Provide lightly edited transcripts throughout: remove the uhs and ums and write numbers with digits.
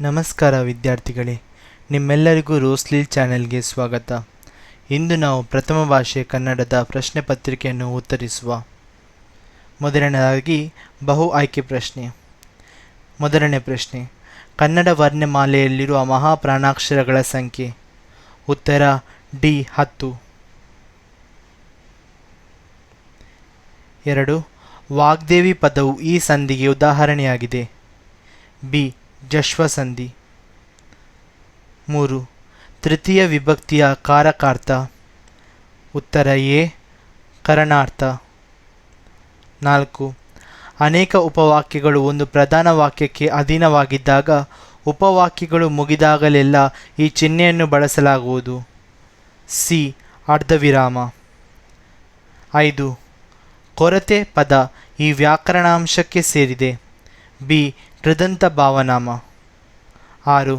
ನಮಸ್ಕಾರ ವಿದ್ಯಾರ್ಥಿಗಳೇ, ನಿಮ್ಮೆಲ್ಲರಿಗೂ ರೋಸ್ಲಿಲ್ ಚಾನೆಲ್ಗೆ ಸ್ವಾಗತ. ಇಂದು ನಾವು ಪ್ರಥಮ ಭಾಷೆ ಕನ್ನಡದ ಪ್ರಶ್ನೆ ಪತ್ರಿಕೆಯನ್ನು ಉತ್ತರಿಸುವ. ಮೊದಲನೇದಾಗಿ ಬಹು ಆಯ್ಕೆ ಪ್ರಶ್ನೆ. ಮೊದಲನೇ ಪ್ರಶ್ನೆ, ಕನ್ನಡ ವರ್ಣಮಾಲೆಯಲ್ಲಿರುವ ಮಹಾಪ್ರಾಣಾಕ್ಷರಗಳ ಸಂಖ್ಯೆ. ಉತ್ತರ ಡಿ 10. 2. ವಾಗ್ದೇವಿ ಪದವು ಈ ಸಂಧಿಗೆ ಉದಾಹರಣೆಯಾಗಿದೆ. ಬಿ ಜಶ್ವ ಸಂಧಿ. 3. ತೃತೀಯ ವಿಭಕ್ತಿಯ ಕಾರಕಾರ್ಥ. ಉತ್ತರ ಎ ಕರಣಾರ್ಥ. 4. ಅನೇಕ ಉಪವಾಕ್ಯಗಳು ಒಂದು ಪ್ರಧಾನ ವಾಕ್ಯಕ್ಕೆ ಅಧೀನವಾಗಿದ್ದಾಗ ಉಪವಾಕ್ಯಗಳು ಮುಗಿದಾಗಲೆಲ್ಲ ಈ ಚಿಹ್ನೆಯನ್ನು ಬಳಸಲಾಗುವುದು. ಸಿ ಅರ್ಧವಿರಾಮ. 5. ಕೊರತೆ ಪದ ಈ ವ್ಯಾಕರಣಾಂಶಕ್ಕೆ ಸೇರಿದೆ. ಬಿ ಕೃದಂತ ಭಾವನಾಮ. 6.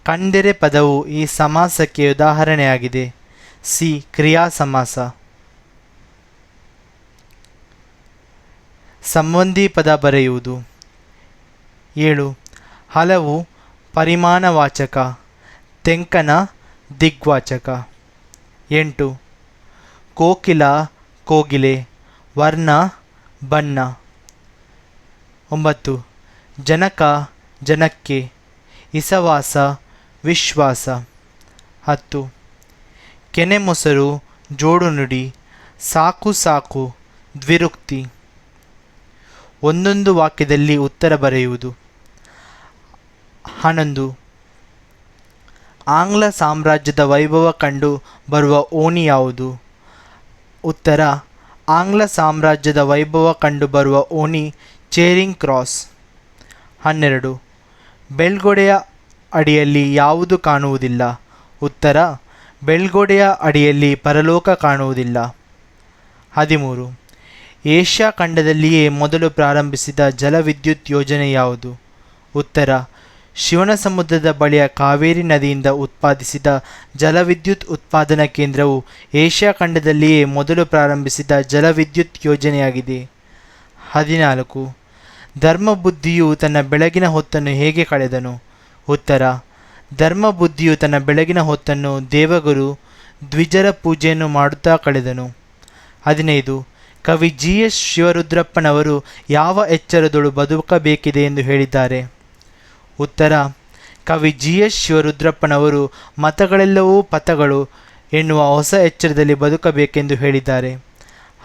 ಕಂಡೆರೆ ಪದವು ಈ ಸಮಾಸಕ್ಕೆ ಉದಾಹರಣೆಯಾಗಿದೆ. ಸಿ ಕ್ರಿಯಾ ಸಮಾಸ. ಸಂಬಂಧಿ ಪದ ಬರೆಯುವುದು. 7. ಹಲವು ಪರಿಮಾಣವಾಚಕ, ತೆಂಕನ ದಿಗ್ವಾಚಕ. 8. ಕೋಕಿಲ ಕೋಗಿಲೆ, ವರ್ಣ ಬಣ್ಣ. 9. ಜನಕ ಜನಕ್ಕೆ, ಇಸವಾಸ ವಿಶ್ವಾಸ. 10. ಕೆನೆ ಮೊಸರು ಜೋಡು ನುಡಿ, ಸಾಕು ಸಾಕು ದ್ವಿರುಕ್ತಿ. ಒಂದೊಂದು ವಾಕ್ಯದಲ್ಲಿ ಉತ್ತರ ಬರೆಯುವುದು. 11. ಆಂಗ್ಲ ಸಾಮ್ರಾಜ್ಯದ ವೈಭವ ಕಂಡು ಬರುವ ಓಣಿ ಯಾವುದು? ಉತ್ತರ ಆಂಗ್ಲ ಸಾಮ್ರಾಜ್ಯದ ವೈಭವ ಕಂಡು ಬರುವ ಓಣಿ ಚೇರಿಂಗ್ ಕ್ರಾಸ್. 12. ಬೆಳ್ಗೊಡೆಯ ಅಡಿಯಲ್ಲಿ ಯಾವುದು ಕಾಣುವುದಿಲ್ಲ? ಉತ್ತರ ಬೆಳ್ಗೊಡೆಯ ಅಡಿಯಲ್ಲಿ ಪರಲೋಕ ಕಾಣುವುದಿಲ್ಲ. 13. ಏಷ್ಯಾ ಖಂಡದಲ್ಲಿಯೇ ಮೊದಲು ಪ್ರಾರಂಭಿಸಿದ ಜಲವಿದ್ಯುತ್ ಯೋಜನೆ ಯಾವುದು? ಉತ್ತರ ಶಿವನಸಮುದ್ರದ ಬಳಿಯ ಕಾವೇರಿ ನದಿಯಿಂದ ಉತ್ಪಾದಿಸಿದ ಜಲವಿದ್ಯುತ್ ಉತ್ಪಾದನಾ ಕೇಂದ್ರವು ಏಷ್ಯಾ ಖಂಡದಲ್ಲಿಯೇ ಮೊದಲು ಪ್ರಾರಂಭಿಸಿದ ಜಲವಿದ್ಯುತ್ ಯೋಜನೆಯಾಗಿದೆ. 14. ಧರ್ಮಬುದ್ಧಿಯು ತನ್ನ ಬೆಳಗಿನ ಹೊತ್ತನ್ನು ಹೇಗೆ ಕಳೆದನು? ಉತ್ತರ ಧರ್ಮಬುದ್ಧಿಯು ತನ್ನ ಬೆಳಗಿನ ಹೊತ್ತನ್ನು ದೇವಗುರು ದ್ವಿಜರ ಪೂಜೆಯನ್ನು ಮಾಡುತ್ತಾ ಕಳೆದನು. 15. ಕವಿ GS ಶಿವರುದ್ರಪ್ಪನವರು ಯಾವ ಎಚ್ಚರದೊಳು ಬದುಕಬೇಕಿದೆ ಎಂದು ಹೇಳಿದ್ದಾರೆ? ಉತ್ತರ ಕವಿ GS ಶಿವರುದ್ರಪ್ಪನವರು ಮತಗಳೆಲ್ಲವೂ ಪಥಗಳು ಎನ್ನುವ ಹೊಸ ಎಚ್ಚರದಲ್ಲಿ ಬದುಕಬೇಕೆಂದು ಹೇಳಿದ್ದಾರೆ.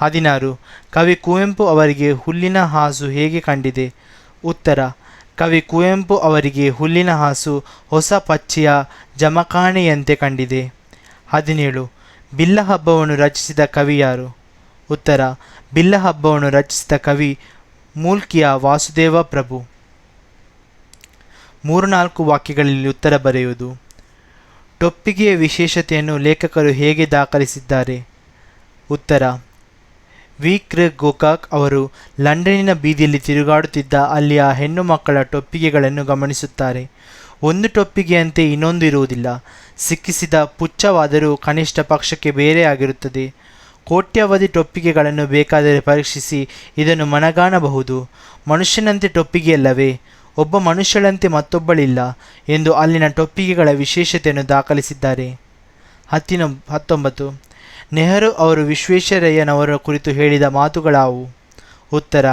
16. ಕವಿ ಕುವೆಂಪು ಅವರಿಗೆ ಹುಲ್ಲಿನ ಹಾಸು ಹೇಗೆ ಕಂಡಿದೆ? ಉತ್ತರ ಕವಿ ಕುವೆಂಪು ಅವರಿಗೆ ಹುಲ್ಲಿನ ಹಾಸು ಹೊಸ ಪಚ್ಚೆಯ ಜಮಖಾನೆಯಂತೆ ಕಂಡಿದೆ. 17. ಬಿಲ್ಲಹಬ್ಬವನ್ನು ರಚಿಸಿದ ಕವಿ ಯಾರು? ಉತ್ತರ ಬಿಲ್ಲಹಬ್ಬವನ್ನು ರಚಿಸಿದ ಕವಿ ಮೂಲ್ಕಿಯ ವಾಸುದೇವ ಪ್ರಭು. 3-4 ವಾಕ್ಯಗಳಲ್ಲಿ ಉತ್ತರ ಬರೆಯುವುದು. ಟೊಪ್ಪಿಗೆಯ ವಿಶೇಷತೆಯನ್ನು ಲೇಖಕರು ಹೇಗೆ ದಾಖಲಿಸಿದ್ದಾರೆ? ಉತ್ತರ ವಿ ಕೃ ಗೋಕಾಕ್ ಅವರು ಲಂಡನ್ನಿನ ಬೀದಿಯಲ್ಲಿ ತಿರುಗಾಡುತ್ತಿದ್ದ ಅಲ್ಲಿಯ ಹೆಣ್ಣು ಮಕ್ಕಳ ಟೊಪ್ಪಿಗೆಗಳನ್ನು ಗಮನಿಸುತ್ತಾರೆ. ಒಂದು ಟೊಪ್ಪಿಗೆಯಂತೆ ಇನ್ನೊಂದು ಇರುವುದಿಲ್ಲ. ಸಿಕ್ಕಿಸಿದ ಪುಚ್ಚವಾದರೂ ಕನಿಷ್ಠ ಪಕ್ಷಕ್ಕೆ ಬೇರೆಯಾಗಿರುತ್ತದೆ. ಕೋಟ್ಯಾವಧಿ ಟೊಪ್ಪಿಗೆಗಳನ್ನು ಬೇಕಾದರೆ ಪರೀಕ್ಷಿಸಿ ಇದನ್ನು ಮನಗಾಣಬಹುದು. ಮನುಷ್ಯನಂತೆ ಟೊಪ್ಪಿಗೆಯಲ್ಲವೇ, ಒಬ್ಬ ಮನುಷ್ಯಳಂತೆ ಮತ್ತೊಬ್ಬಳಿಲ್ಲ ಎಂದು ಅಲ್ಲಿನ ಟೊಪ್ಪಿಗೆಗಳ ವಿಶೇಷತೆಯನ್ನು ದಾಖಲಿಸಿದ್ದಾರೆ. 19. ನೆಹರು ಅವರು ವಿಶ್ವೇಶ್ವರಯ್ಯನವರ ಕುರಿತು ಹೇಳಿದ ಮಾತುಗಳಾವು? ಉತ್ತರ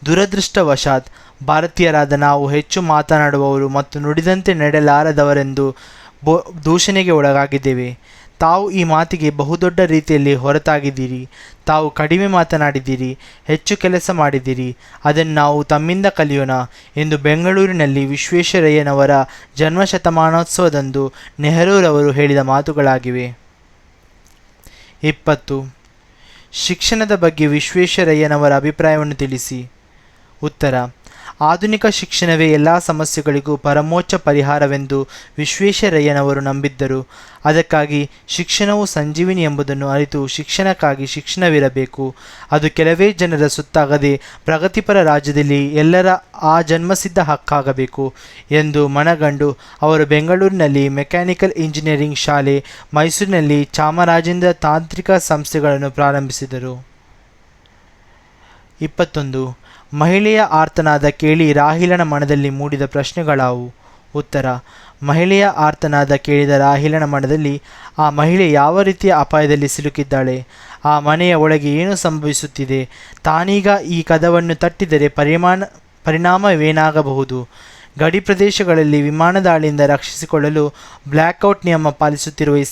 ದುರದೃಷ್ಟವಶಾತ್ ಭಾರತೀಯರಾದ ನಾವು ಹೆಚ್ಚು ಮಾತನಾಡುವವರು ಮತ್ತು ನುಡಿದಂತೆ ನಡೆಯಲಾರದವರೆಂದು ದೂಷಣೆಗೆ ಒಳಗಾಗಿದ್ದೇವೆ. ತಾವು ಈ ಮಾತಿಗೆ ಬಹುದೊಡ್ಡ ರೀತಿಯಲ್ಲಿ ಹೊರತಾಗಿದ್ದೀರಿ. ತಾವು ಕಡಿಮೆ ಮಾತನಾಡಿದ್ದೀರಿ, ಹೆಚ್ಚು ಕೆಲಸ ಮಾಡಿದ್ದೀರಿ. ಅದನ್ನು ನಾವು ತಮ್ಮಿಂದ ಕಲಿಯೋಣ ಎಂದು ಬೆಂಗಳೂರಿನಲ್ಲಿ ವಿಶ್ವೇಶ್ವರಯ್ಯನವರ ಜನ್ಮಶತಮಾನೋತ್ಸವದಂದು ನೆಹರೂರವರು ಹೇಳಿದ ಮಾತುಗಳಾಗಿವೆ. 20. ಶಿಕ್ಷಣದ ಬಗ್ಗೆ ವಿಶ್ವೇಶ್ವರಯ್ಯನವರ ಅಭಿಪ್ರಾಯವನ್ನು ತಿಳಿಸಿ. ಉತ್ತರ ಆಧುನಿಕ ಶಿಕ್ಷಣವೇ ಎಲ್ಲ ಸಮಸ್ಯೆಗಳಿಗೂ ಪರಮೋಚ್ಚ ಪರಿಹಾರವೆಂದು ವಿಶ್ವೇಶ್ವರಯ್ಯನವರು ನಂಬಿದ್ದರು. ಅದಕ್ಕಾಗಿ ಶಿಕ್ಷಣವು ಸಂಜೀವಿನಿ ಎಂಬುದನ್ನು ಅರಿತು ಶಿಕ್ಷಣಕ್ಕಾಗಿ ಶಿಕ್ಷಣವಿರಬೇಕು. ಅದು ಕೆಲವೇ ಜನರ ಸುತ್ತಾಗದೆ ಪ್ರಗತಿಪರ ರಾಜ್ಯದಲ್ಲಿ ಎಲ್ಲರ ಆ ಜನ್ಮಸಿದ್ಧ ಹಕ್ಕಾಗಬೇಕು ಎಂದು ಮನಗಂಡು ಅವರು ಬೆಂಗಳೂರಿನಲ್ಲಿ ಮೆಕ್ಯಾನಿಕಲ್ ಇಂಜಿನಿಯರಿಂಗ್ ಶಾಲೆ, ಮೈಸೂರಿನಲ್ಲಿ ಚಾಮರಾಜೇಂದ್ರ ತಾಂತ್ರಿಕ ಸಂಸ್ಥೆಗಳನ್ನು ಪ್ರಾರಂಭಿಸಿದರು. 21. ಮಹಿಳೆಯ ಆರ್ತನಾದ ಕೇಳಿ ರಾಹಿಲನ ಮನದಲ್ಲಿ ಮೂಡಿದ ಪ್ರಶ್ನೆಗಳಾವು? ಉತ್ತರ: ಮಹಿಳೆಯ ಆರ್ತನಾದ ಕೇಳಿದ ರಾಹಿಲನ ಮನದಲ್ಲಿ ಆ ಮಹಿಳೆ ಯಾವ ರೀತಿಯ ಅಪಾಯದಲ್ಲಿ ಸಿಲುಕಿದ್ದಾಳೆ, ಆ ಮನೆಯ ಒಳಗೆ ಏನು ಸಂಭವಿಸುತ್ತಿದೆ, ತಾನೀಗ ಈ ಕದವನ್ನು ತಟ್ಟಿದರೆ ಪರಿಣಾಮವೇನಾಗಬಹುದು, ಗಡಿ ಪ್ರದೇಶಗಳಲ್ಲಿ ವಿಮಾನ ದಾಳಿಯಿಂದ ರಕ್ಷಿಸಿಕೊಳ್ಳಲು ಬ್ಲ್ಯಾಕ್ಔಟ್ ನಿಯಮ ಪಾಲಿಸುತ್ತಿರುವ ಈ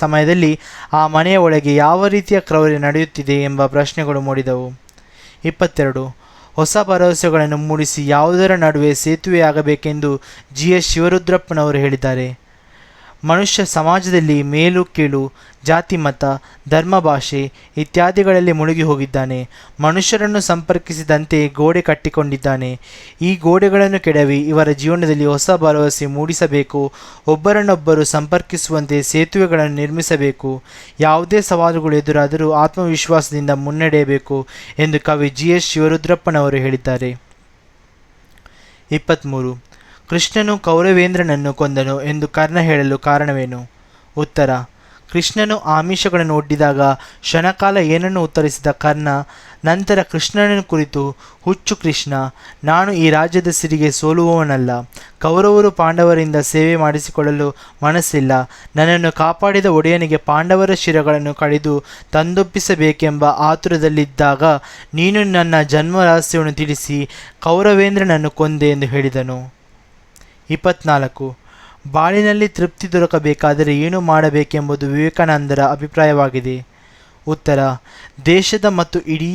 ಸಮಯದಲ್ಲಿ ಆ ಮನೆಯ ಒಳಗೆ ಯಾವ ರೀತಿಯ ಕ್ರೌರ್ಯ ನಡೆಯುತ್ತಿದೆ ಎಂಬ ಪ್ರಶ್ನೆಗಳು ಮೂಡಿದವು. 22. ಹೊಸ ಭರವಸೆಗಳನ್ನು ಮೂಡಿಸಿ ಯಾವುದರ ನಡುವೆ ಸೇತುವೆಯಾಗಬೇಕೆಂದು GS ಶಿವರುದ್ರಪ್ಪನವರು ಹೇಳಿದ್ದಾರೆ. ಮನುಷ್ಯ ಸಮಾಜದಲ್ಲಿ ಮೇಲು ಕೀಳು, ಜಾತಿ ಮತ, ಧರ್ಮ ಭಾಷೆ ಇತ್ಯಾದಿಗಳಲ್ಲಿ ಮುಳುಗಿ ಹೋಗಿದ್ದಾನೆ. ಮನುಷ್ಯರನ್ನು ಸಂಪರ್ಕಿಸಿದಂತೆ ಗೋಡೆ ಕಟ್ಟಿಕೊಂಡಿದ್ದಾನೆ. ಈ ಗೋಡೆಗಳನ್ನು ಕೆಡವಿ ಇವರ ಜೀವನದಲ್ಲಿ ಹೊಸ ಭರವಸೆ ಮೂಡಿಸಬೇಕು. ಒಬ್ಬರನ್ನೊಬ್ಬರು ಸಂಪರ್ಕಿಸುವಂತೆ ಸೇತುವೆಗಳನ್ನು ನಿರ್ಮಿಸಬೇಕು. ಯಾವುದೇ ಸವಾಲುಗಳು ಎದುರಾದರೂ ಆತ್ಮವಿಶ್ವಾಸದಿಂದ ಮುನ್ನಡೆಯಬೇಕು ಎಂದು ಕವಿ GS ಶಿವರುದ್ರಪ್ಪನವರು ಹೇಳಿದ್ದಾರೆ. 23. ಕೃಷ್ಣನು ಕೌರವೇಂದ್ರನನ್ನು ಕೊಂದನು ಎಂದು ಕರ್ಣ ಹೇಳಲು ಕಾರಣವೇನು? ಉತ್ತರ: ಕೃಷ್ಣನು ಆಮಿಷಗಳನ್ನು ಒಡ್ಡಿದಾಗ ಕ್ಷಣಕಾಲ ಏನನ್ನು ಉತ್ತರಿಸಿದ ಕರ್ಣ ನಂತರ ಕೃಷ್ಣನನ್ನು ಕುರಿತು, ಹುಚ್ಚು ಕೃಷ್ಣ, ನಾನು ಈ ರಾಜ್ಯದ ಸಿರಿಗೆ ಸೋಲುವವನಲ್ಲ. ಕೌರವರು ಪಾಂಡವರಿಂದ ಸೇವೆ ಮಾಡಿಸಿಕೊಳ್ಳಲು ಮನಸ್ಸಿಲ್ಲ. ನನ್ನನ್ನು ಕಾಪಾಡಿದ ಒಡೆಯನಿಗೆ ಪಾಂಡವರ ಶಿರಗಳನ್ನು ಕಡಿದು ತಂದೊಪ್ಪಿಸಬೇಕೆಂಬ ಆತುರದಲ್ಲಿದ್ದಾಗ ನೀನು ನನ್ನ ಜನ್ಮ ರಹಸ್ಯವನ್ನು ತಿಳಿಸಿ ಕೌರವೇಂದ್ರನನ್ನು ಕೊಂದೆ ಎಂದು ಹೇಳಿದನು. 24. ಬಾಳಿನಲ್ಲಿ ತೃಪ್ತಿ ದೊರಕಬೇಕಾದರೆ ಏನು ಮಾಡಬೇಕೆಂಬುದು ವಿವೇಕಾನಂದರ ಅಭಿಪ್ರಾಯವಾಗಿದೆ. ಉತ್ತರ: ದೇಶದ ಮತ್ತು ಇಡೀ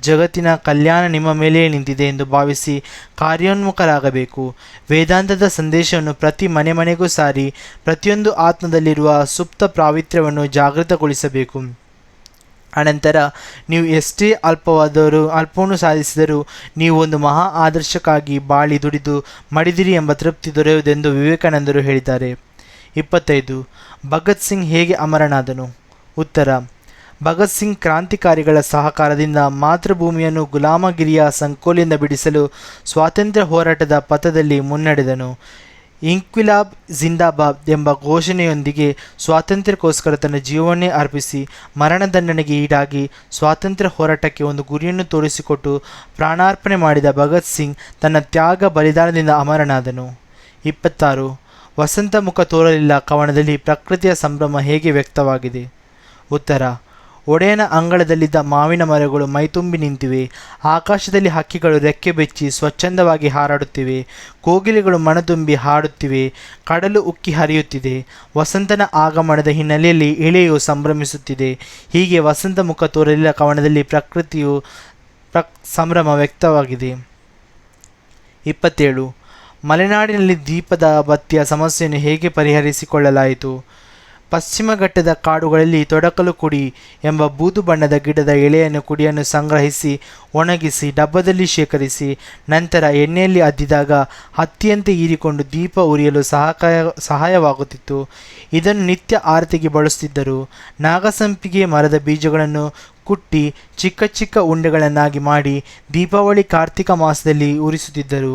ಜಗತ್ತಿನ ಕಲ್ಯಾಣ ನಿಮ್ಮ ಮೇಲೆಯೇ ನಿಂತಿದೆ ಎಂದು ಭಾವಿಸಿ ಕಾರ್ಯೋನ್ಮುಖರಾಗಬೇಕು. ವೇದಾಂತದ ಸಂದೇಶವನ್ನು ಪ್ರತಿ ಮನೆಗೂ ಸಾರಿ ಪ್ರತಿಯೊಂದು ಆತ್ಮದಲ್ಲಿರುವ ಸುಪ್ತ ಪಾವಿತ್ರ್ಯವನ್ನು ಜಾಗೃತಗೊಳಿಸಬೇಕು. ಅನಂತರ ನೀವು ಎಷ್ಟೇ ಅಲ್ಪವನ್ನು ಸಾಧಿಸಿದರೂ ನೀವು ಒಂದು ಮಹಾ ಆದರ್ಶಕ್ಕಾಗಿ ಬಾಳಿ ದುಡಿದು ಮಡಿದಿರಿ ಎಂಬ ತೃಪ್ತಿ ದೊರೆಯುವುದೆಂದು ವಿವೇಕಾನಂದರು ಹೇಳಿದ್ದಾರೆ. 25. ಭಗತ್ ಸಿಂಗ್ ಹೇಗೆ ಅಮರನಾದನು? ಉತ್ತರ: ಭಗತ್ ಸಿಂಗ್ ಕ್ರಾಂತಿಕಾರಿಗಳ ಸಹಕಾರದಿಂದ ಮಾತೃಭೂಮಿಯನ್ನು ಗುಲಾಮಗಿರಿಯ ಸಂಕೋಲೆಯಿಂದ ಬಿಡಿಸಲು ಸ್ವಾತಂತ್ರ್ಯ ಹೋರಾಟದ ಪಥದಲ್ಲಿ ಮುನ್ನಡೆದನು. ಇಂಕ್ವಿಲಾಬ್ ಜಿಂದಾಬಾದ್ ಎಂಬ ಘೋಷಣೆಯೊಂದಿಗೆ ಸ್ವಾತಂತ್ರ್ಯಕ್ಕೋಸ್ಕರ ತನ್ನ ಜೀವವನ್ನೇ ಅರ್ಪಿಸಿ ಮರಣದಂಡನೆಗೆ ಈಡಾಗಿ ಸ್ವಾತಂತ್ರ್ಯ ಹೋರಾಟಕ್ಕೆ ಒಂದು ಗುರಿಯನ್ನು ತೋರಿಸಿಕೊಟ್ಟು ಪ್ರಾಣಾರ್ಪಣೆ ಮಾಡಿದ ಭಗತ್ ಸಿಂಗ್ ತನ್ನ ತ್ಯಾಗ ಬಲಿದಾನದಿಂದ ಅಮರನಾದನು. 26. ವಸಂತ ಮುಖ ತೋರಲಿಲ್ಲ ಕವನದಲ್ಲಿ ಪ್ರಕೃತಿಯ ಸಂಭ್ರಮ ಹೇಗೆ ವ್ಯಕ್ತವಾಗಿದೆ? ಉತ್ತರ: ಒಡೆಯನ ಅಂಗಳದಲ್ಲಿದ್ದ ಮಾವಿನ ಮರಗಳು ಮೈತುಂಬಿ ನಿಂತಿವೆ. ಆಕಾಶದಲ್ಲಿ ಹಕ್ಕಿಗಳು ರೆಕ್ಕೆ ಬೆಚ್ಚಿ ಸ್ವಚ್ಛಂದವಾಗಿ ಹಾರಾಡುತ್ತಿವೆ. ಕೋಗಿಲೆಗಳು ಮನತುಂಬಿ ಹಾಡುತ್ತಿವೆ. ಕಡಲು ಉಕ್ಕಿ ಹರಿಯುತ್ತಿದೆ. ವಸಂತನ ಆಗಮನದ ಹಿನ್ನೆಲೆಯಲ್ಲಿ ಎಳೆಯು ಸಂಭ್ರಮಿಸುತ್ತಿದೆ. ಹೀಗೆ ವಸಂತ ಮುಖ ತೋರಲಿಲ್ಲ ಕವನದಲ್ಲಿ ಪ್ರಕೃತಿಯು ಸಂಭ್ರಮ ವ್ಯಕ್ತವಾಗಿದೆ. 27. ಮಲೆನಾಡಿನಲ್ಲಿ ದೀಪದ ಬತ್ತಿಯ ಸಮಸ್ಯೆಯನ್ನು ಹೇಗೆ ಪರಿಹರಿಸಿಕೊಳ್ಳಲಾಯಿತು? ಪಶ್ಚಿಮ ಘಟ್ಟದ ಕಾಡುಗಳಲ್ಲಿ ತೊಡಕಲು ಕುಡಿ ಎಂಬ ಬೂದು ಬಣ್ಣದ ಗಿಡದ ಎಳೆಯನ್ನು ಕುಡಿಯನ್ನು ಸಂಗ್ರಹಿಸಿ ಒಣಗಿಸಿ ಡಬ್ಬದಲ್ಲಿ ಶೇಖರಿಸಿ ನಂತರ ಎಣ್ಣೆಯಲ್ಲಿ ಅದ್ದಿದಾಗ ಹತ್ತಿಯಂತೆ ಹೀರಿಕೊಂಡು ದೀಪ ಉರಿಯಲು ಸಹಾಯವಾಗುತ್ತಿತ್ತು. ಇದನ್ನು ನಿತ್ಯ ಆರತಿಗೆ ಬಳಸುತ್ತಿದ್ದರು. ನಾಗಸಂಪಿಗೆ ಮರದ ಬೀಜಗಳನ್ನು ಕುಟ್ಟಿ ಚಿಕ್ಕ ಚಿಕ್ಕ ಉಂಡೆಗಳನ್ನಾಗಿ ಮಾಡಿ ದೀಪಾವಳಿ ಕಾರ್ತಿಕ ಮಾಸದಲ್ಲಿ ಉರಿಸುತ್ತಿದ್ದರು.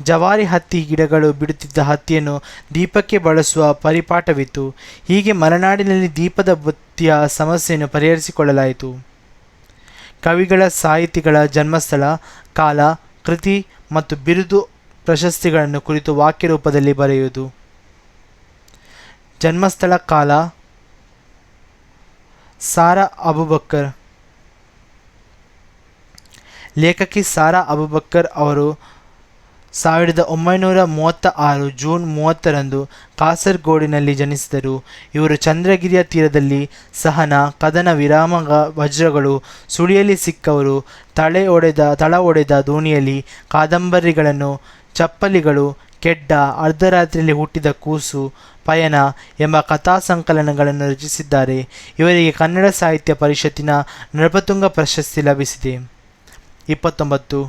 ಜವಾರಿ ಹತ್ತಿ ಗಿಡಗಳು ಬಿಡುತ್ತಿದ್ದ ಹತ್ತಿಯನ್ನು ದೀಪಕ್ಕೆ ಬಳಸುವ ಪರಿಪಾಠವಿತ್ತು. ಹೀಗೆ ಮಲೆನಾಡಿನಲ್ಲಿ ದೀಪದ ಬತ್ತಿಯ ಸಮಸ್ಯೆಯನ್ನು ಪರಿಹರಿಸಿಕೊಳ್ಳಲಾಯಿತು. ಕವಿಗಳ ಸಾಹಿತಿಗಳ ಜನ್ಮಸ್ಥಳ, ಕಾಲ, ಕೃತಿ ಮತ್ತು ಬಿರುದು ಪ್ರಶಸ್ತಿಗಳನ್ನು ಕುರಿತು ವಾಕ್ಯ ರೂಪದಲ್ಲಿ ಬರೆಯುವುದು. ಜನ್ಮಸ್ಥಳ: ಕಾಲ, ಸಾರಾ ಅಬುಬಕ್ಕರ್. ಲೇಖಕಿ ಸಾರಾ ಅಬುಬಕ್ಕರ್ ಅವರು 1936 ಜೂನ್ 30ರಂದು ಕಾಸರಗೋಡಿನಲ್ಲಿ ಜನಿಸಿದರು. ಇವರು ಚಂದ್ರಗಿರಿಯ ತೀರದಲ್ಲಿ ಸಹನ, ಕದನ, ವಿರಾಮ, ವಜ್ರಗಳು, ಸುಳಿಯಲ್ಲಿ ಸಿಕ್ಕವರು, ತಳ ಒಡೆದ ದೋಣಿಯಲ್ಲಿ, ಕಾದಂಬರಿಗಳನ್ನು, ಚಪ್ಪಲಿಗಳು, ಕೆಡ್ಡ, ಅರ್ಧರಾತ್ರಿಯಲ್ಲಿ ಹುಟ್ಟಿದ ಕೂಸು, ಪಯಣ ಎಂಬ ಕಥಾ ಸಂಕಲನಗಳನ್ನು ರಚಿಸಿದ್ದಾರೆ. ಇವರಿಗೆ ಕನ್ನಡ ಸಾಹಿತ್ಯ ಪರಿಷತ್ತಿನ ನೃಪತುಂಗ ಪ್ರಶಸ್ತಿ ಲಭಿಸಿದೆ. 29.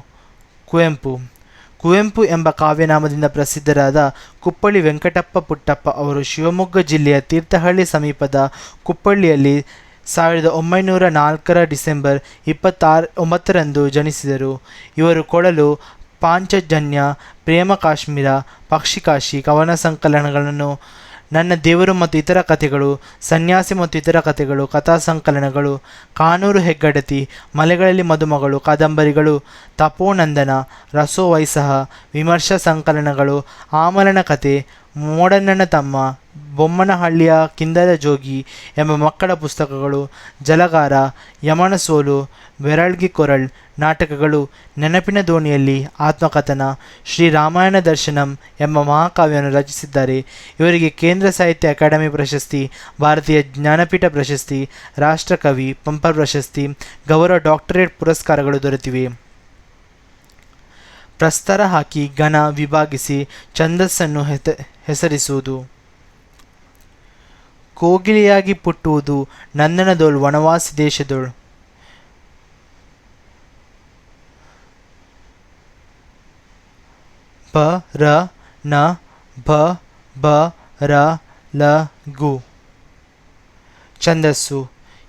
ಕುವೆಂಪು ಎಂಬ ಕಾವ್ಯನಾಮದಿಂದ ಪ್ರಸಿದ್ಧರಾದ ಕುಪ್ಪಳ್ಳಿ ವೆಂಕಟಪ್ಪ ಪುಟ್ಟಪ್ಪ ಅವರು ಶಿವಮೊಗ್ಗ ಜಿಲ್ಲೆಯ ತೀರ್ಥಹಳ್ಳಿ ಸಮೀಪದ ಕುಪ್ಪಳ್ಳಿಯಲ್ಲಿ 1904 ಡಿಸೆಂಬರ್ 29ರಂದು ಜನಿಸಿದರು. ಇವರು ಕೊಳಲು, ಪಾಂಚಜನ್ಯ, ಪ್ರೇಮ ಕಾಶ್ಮೀರ, ಪಕ್ಷಿಕಾಶಿ ಕವನ ಸಂಕಲನಗಳನ್ನು, ನನ್ನ ದೇವರು ಮತ್ತು ಇತರ ಕಥೆಗಳು, ಸನ್ಯಾಸಿ ಮತ್ತು ಇತರ ಕಥೆಗಳು, ಕಥಾ ಸಂಕಲನಗಳು, ಕಾನೂರು ಹೆಗ್ಗಡತಿ, ಮಲೆಗಳಲ್ಲಿ ಮದುಮಗಳು, ಕಾದಂಬರಿಗಳು, ತಪೋನಂದನ, ರಸೋವೈಸಹ, ವಿಮರ್ಶಾ ಸಂಕಲನಗಳು, ಆಮಲನ ಕಥೆ, ಮೋಡಣ್ಣನ ತಮ್ಮ, ಬೊಮ್ಮನಹಳ್ಳಿಯ ಕಿಂದರ ಜೋಗಿ ಎಂಬ ಮಕ್ಕಳ ಪುಸ್ತಕಗಳು, ಜಲಗಾರ, ಯಮನ ಸೋಲು, ಬೆರಳ್ಗಿ ಕೊರಳ್ ನಾಟಕಗಳು, ನೆನಪಿನ ದೋಣಿಯಲ್ಲಿ ಆತ್ಮಕಥನ, ಶ್ರೀ ರಾಮಾಯಣ ದರ್ಶನಂ ಎಂಬ ಮಹಾಕಾವ್ಯವನ್ನು ರಚಿಸಿದ್ದಾರೆ. ಇವರಿಗೆ ಕೇಂದ್ರ ಸಾಹಿತ್ಯ ಅಕಾಡೆಮಿ ಪ್ರಶಸ್ತಿ, ಭಾರತೀಯ ಜ್ಞಾನಪೀಠ ಪ್ರಶಸ್ತಿ, ರಾಷ್ಟ್ರಕವಿ ಪಂಪ ಪ್ರಶಸ್ತಿ, ಗೌರವ ಡಾಕ್ಟರೇಟ್ ಪುರಸ್ಕಾರಗಳು ದೊರೆತಿವೆ. ಪ್ರಸ್ತರ ಹಾಕಿ ಘನ ವಿಭಾಗಿಸಿ ಛಂದಸ್ಸನ್ನು ಹೆಸರಿಸುವುದು. ಕೋಗಿಲೆಯಾಗಿ ಪುಟ್ಟುವುದು ನಂದನದೋಳ್ ವನವಾಸಿ ದೇಶದೋಳ್. ಬ ರ ನ ಭ ಬ ರ ಲ ಗು. ಛಂದಸ್ಸು